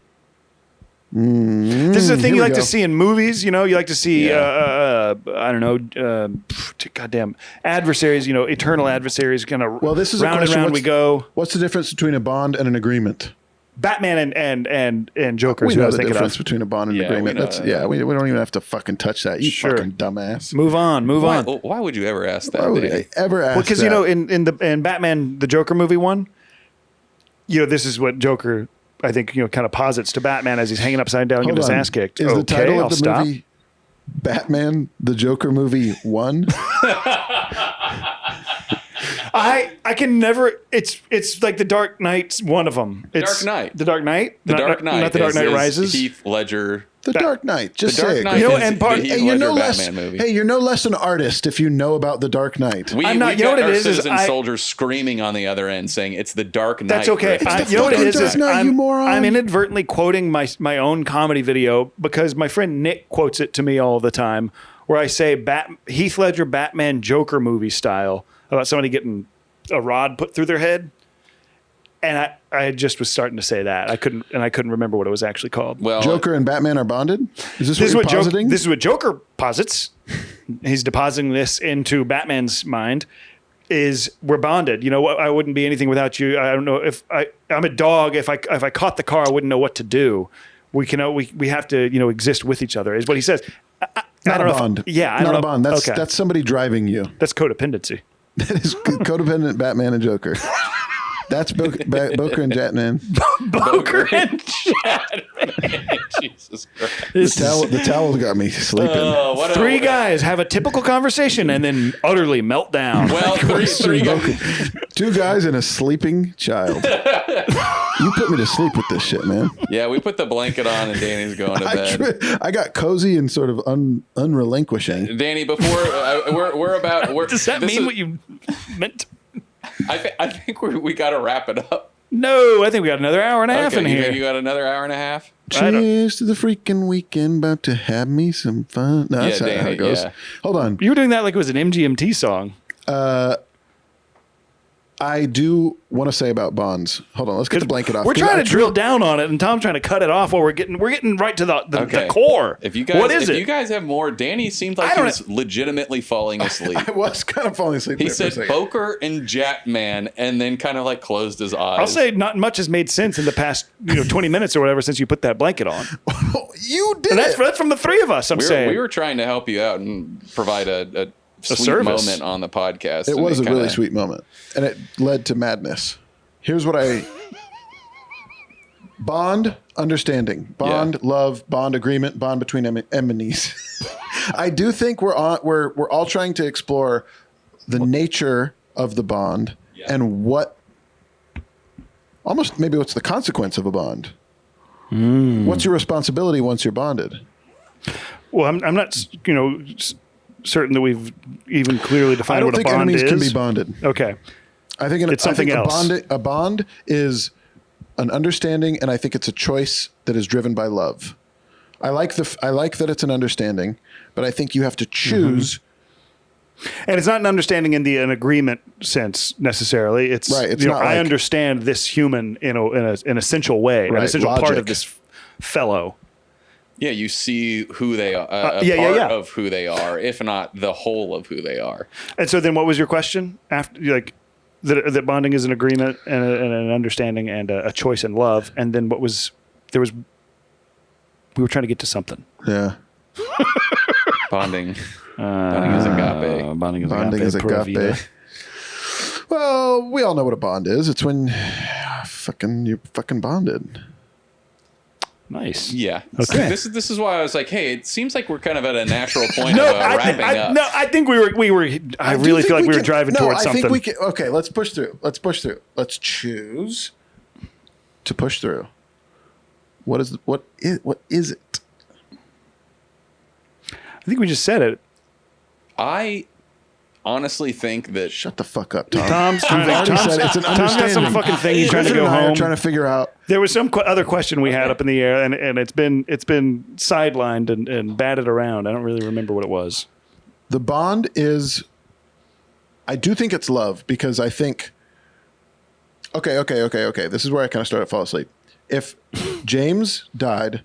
This is a thing you like to see in movies. You like to see, I don't know, goddamn adversaries, eternal adversaries kind of round and round we go. What's the difference between a bond and an agreement? Batman and Joker. We know the difference between a bond and an agreement. We don't even have to fucking touch that. You fucking dumbass. Move on. Why would you ever ask that? Why would I ever ask that? Well, because, in Batman, the Joker movie one, this is what Joker, I think, kind of posits to Batman as he's hanging upside down getting his ass kicked. Is the title of the movie Batman, the Joker movie 1? I can never. It's like the Dark Knight's one of them. It's Dark Knight. The Dark Knight. The Dark Knight. Not the Dark Knight Rises. Heath Ledger. The Dark Knight. Just the Dark say it. Knight you're no less an artist if you know about the Dark Knight. I'm not. You know what it is? Citizen soldiers screaming on the other end saying it's the Dark Knight. That's okay. You know what it is? I'm inadvertently quoting my own comedy video because my friend Nick quotes it to me all the time. where I say Heath Ledger, Batman, Joker movie style about somebody getting a rod put through their head. And I just was starting to say that. I couldn't remember what it was actually called. Well, Joker and Batman are bonded? Is this what you're positing? This is what Joker posits. He's depositing this into Batman's mind. Is we're bonded. You know, I wouldn't be anything without you. I don't know if I'm a dog. If I caught the car, I wouldn't know what to do. We have to exist with each other. Is what he says. Not a bond. Not a bond. That's somebody driving you. That's codependency. That is codependent Batman and Joker. That's Boker and Jatman. Boker and Jatman. Jesus Christ. The towel got me sleeping. Three guys have a typical conversation and then utterly melt down. Well, three guys. Two guys and a sleeping child. You put me to sleep with this shit, man. Yeah, we put the blanket on and Danny's going to bed. I got cozy and sort of unrelinquishing. Danny, before we're about. Does that mean what you meant? I think we got to wrap it up. No, I think we got another hour and a half in here. You got another hour and a half? Cheers to the freaking weekend, about to have me some fun. No, that's not how it goes. Yeah. Hold on. You were doing that like it was an MGMT song. I do want to say about bonds. Hold on, let's get the blanket off. We're trying to drill down on it, and Tom's trying to cut it off while we're getting right to the core. If you guys, what is it? You guys have more, Danny seemed like he was legitimately falling asleep. I was kind of falling asleep. He said Boker and Jatman, and then kind of like closed his eyes. I'll say not much has made sense in the past 20 minutes or whatever since you put that blanket on. You did. And that's from the three of us. We were trying to help you out and provide a sweet moment on the podcast. It was a really sweet moment, and it led to madness. Here's what bond, understanding, bond, love, bond, agreement, bond between enemies. I do think we're all trying to explore the nature of the bond and what's the consequence of a bond. What's your responsibility once you're bonded? Well, I'm not, certain that we've even clearly defined what a bond is. I don't think enemies can be bonded. Okay. I think it's something else. A bond is an understanding, and I think it's a choice that is driven by love. I like that it's an understanding, but I think you have to choose. And it's not an understanding in an agreement sense necessarily. It's right. It's not I understand this human in an essential way, an essential part of this fellow. Yeah, you see who they are, part of who they are, if not the whole of who they are. And so then what was your question? After that bonding is an agreement and an understanding and a choice and love. And then we were trying to get to something. Yeah. Bonding. Bonding is agape. Bonding is agape. Well, we all know what a bond is. It's when you're fucking bonded. Nice. Yeah. Okay. This is why I was like, hey, it seems like we're kind of at a natural point of wrapping up. No, I think we were. I really feel like we were driving towards something. I think we can. Okay, let's push through. Let's choose to push through. What is it? I think we just said it. I honestly think that. Shut the fuck up, Tom. Tom's got some fucking thing he's trying to go home. Trying to figure out. There was some other question we had up in the air, and it's been sidelined and batted around. I don't really remember what it was. The bond is. I do think it's love because I think. Okay. This is where I kind of started to fall asleep. If James died,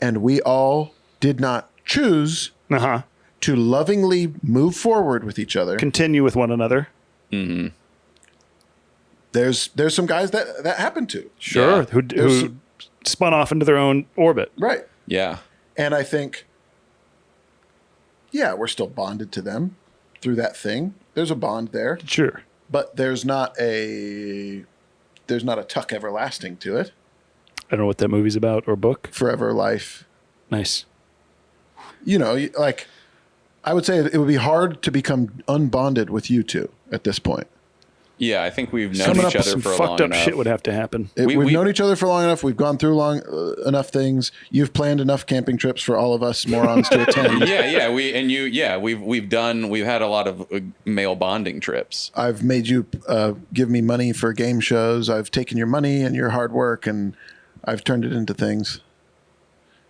and we all did not choose. To lovingly move forward with each other, continue with one another. Mm-hmm. There's some guys that happened to who spun off into their own orbit, right? Yeah, and I think, we're still bonded to them through that thing. There's a bond there, sure, but there's not a tuck everlasting to it. I don't know what that movie's about or book. Forever life. Nice. I would say it would be hard to become unbonded with you two at this point. Yeah, I think we've known each other for long enough. Fucked up shit would have to happen. We've known each other for long enough. We've gone through enough things. You've planned enough camping trips for all of us morons to attend. We've had a lot of male bonding trips. I've made you give me money for game shows. I've taken your money and your hard work and I've turned it into things.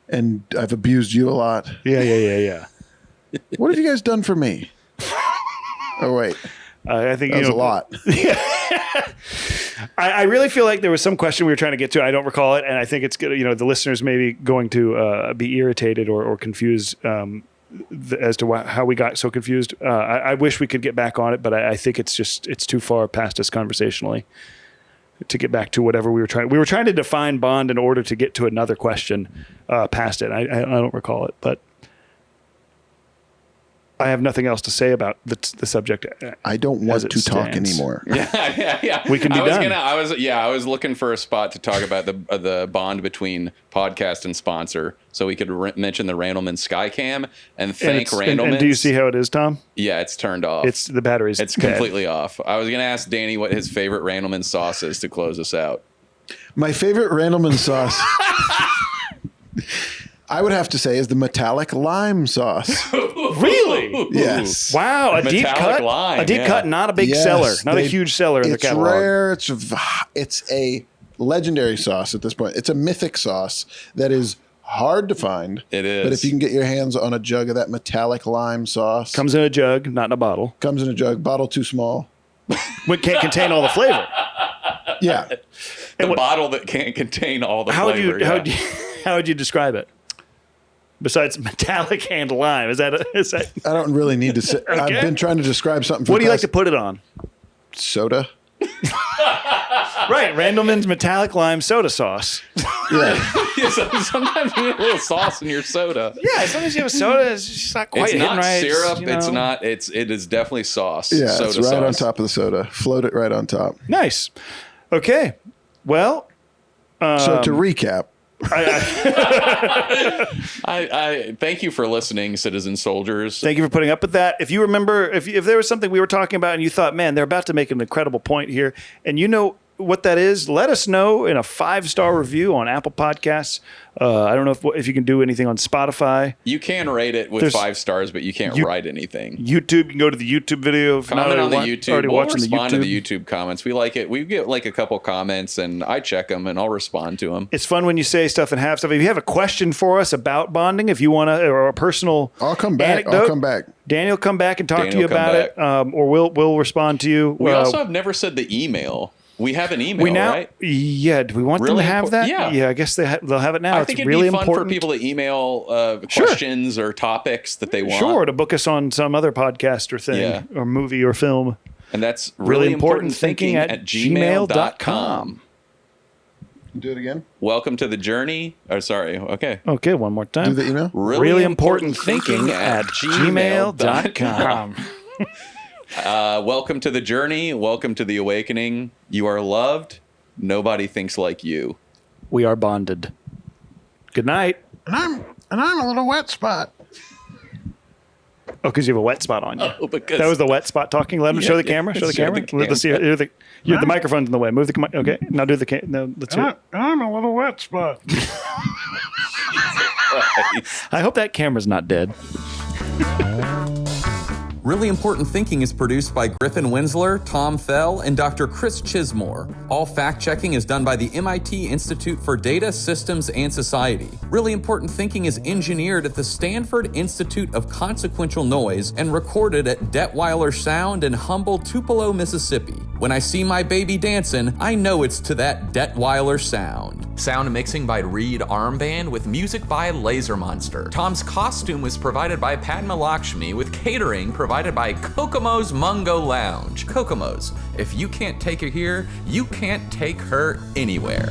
And I've abused you a lot. Yeah. What have you guys done for me? Oh, wait. I think that was a lot. I really feel like there was some question we were trying to get to. I don't recall it, and I think it's good. The listeners may be going to be irritated or confused as to how we got so confused. I wish we could get back on it, but I think it's too far past us conversationally to get back to whatever we were trying. We were trying to define Bond in order to get to another question past it. I don't recall it, but I have nothing else to say about the subject. I don't want to talk anymore. Yeah. We can be done. I was looking for a spot to talk about the bond between podcast and sponsor, so we could mention the Randleman Skycam and thank Randleman. And do you see how it is, Tom? Yeah, it's turned off. It's the batteries. It's completely off. I was going to ask Danny what his favorite Randleman sauce is to close us out. My favorite Randleman sauce, I would have to say, is the metallic lime sauce. Really? Yes. Wow, a deep cut. Lime, a deep cut, not a big seller, not a huge seller in the catalog. It's rare. It's a legendary sauce at this point. It's a mythic sauce that is hard to find. It is. But if you can get your hands on a jug of that metallic lime sauce. Comes in a jug, not in a bottle. Comes in a jug. Bottle too small. It can't contain all the flavor. Yeah. Bottle that can't contain all the flavor. How would you describe it? Besides metallic and lime, is that? I don't really need to say. Okay. I've been trying to describe something. What do you like to put it on? Soda. Right, Randleman's metallic lime soda sauce. Yeah. Sometimes you need a little sauce in your soda. Yeah, sometimes you have a soda, it's just not quite It's not right. syrup. It's not. It is definitely sauce. Yeah, soda it's right sauce. on top of the soda. Float it right on top. Nice. Okay. Well. So to recap. I thank you for listening, citizen soldiers. Thank you for putting up with that. If you remember, if there was something we were talking about and you thought, man, they're about to make an incredible point here, and you know what that is, let us know in a 5-star review on Apple Podcasts. I don't know if you can do anything on Spotify. You can rate it with 5 stars, but you can't write anything. YouTube, you can go to the YouTube video. Comment on the YouTube. We'll respond to the YouTube comments. We like it. We get like a couple comments, and I check them, and I'll respond to them. It's fun when you say stuff and have stuff. If you have a question for us about bonding, if you want to, or a personal I'll come back. anecdote, I'll come back. Daniel, come back and talk to you about it, or we'll respond to you. We also have never said the email. We have an email, right? Yeah. Do we want them to have that? Yeah. I guess they'll have it now. I think it'd be fun for people to email questions or topics that they want. Sure, to book us on some other podcast or thing, or movie or film. And that's really important thinking at gmail.com. Do it again. Welcome to the journey. Oh, sorry. Okay. Okay, one more time. Do the email. Really important thinking at gmail.com. Welcome to the journey. Welcome to the awakening. You are loved. Nobody thinks like you. We are bonded. Good night. And I'm a little wet spot. Oh, because you have a wet spot on you. Oh, because that was the wet spot talking. Let him show the camera. Show the camera. Let's see. The microphone's in the way. Move the. Okay. Now do the. No, let's hear it. I'm a little wet spot. I hope that camera's not dead. Really Important Thinking is produced by Griffin Winsler, Tom Fell, and Dr. Chris Chismore. All fact-checking is done by the MIT Institute for Data, Systems, and Society. Really Important Thinking is engineered at the Stanford Institute of Consequential Noise and recorded at Detweiler Sound in humble Tupelo, Mississippi. When I see my baby dancing, I know it's to that Detweiler sound. Sound mixing by Reed Armband with music by Laser Monster. Tom's costume was provided by Padma Lakshmi with catering provided by Kokomo's Mungo Lounge. Kokomo's, if you can't take her here, you can't take her anywhere.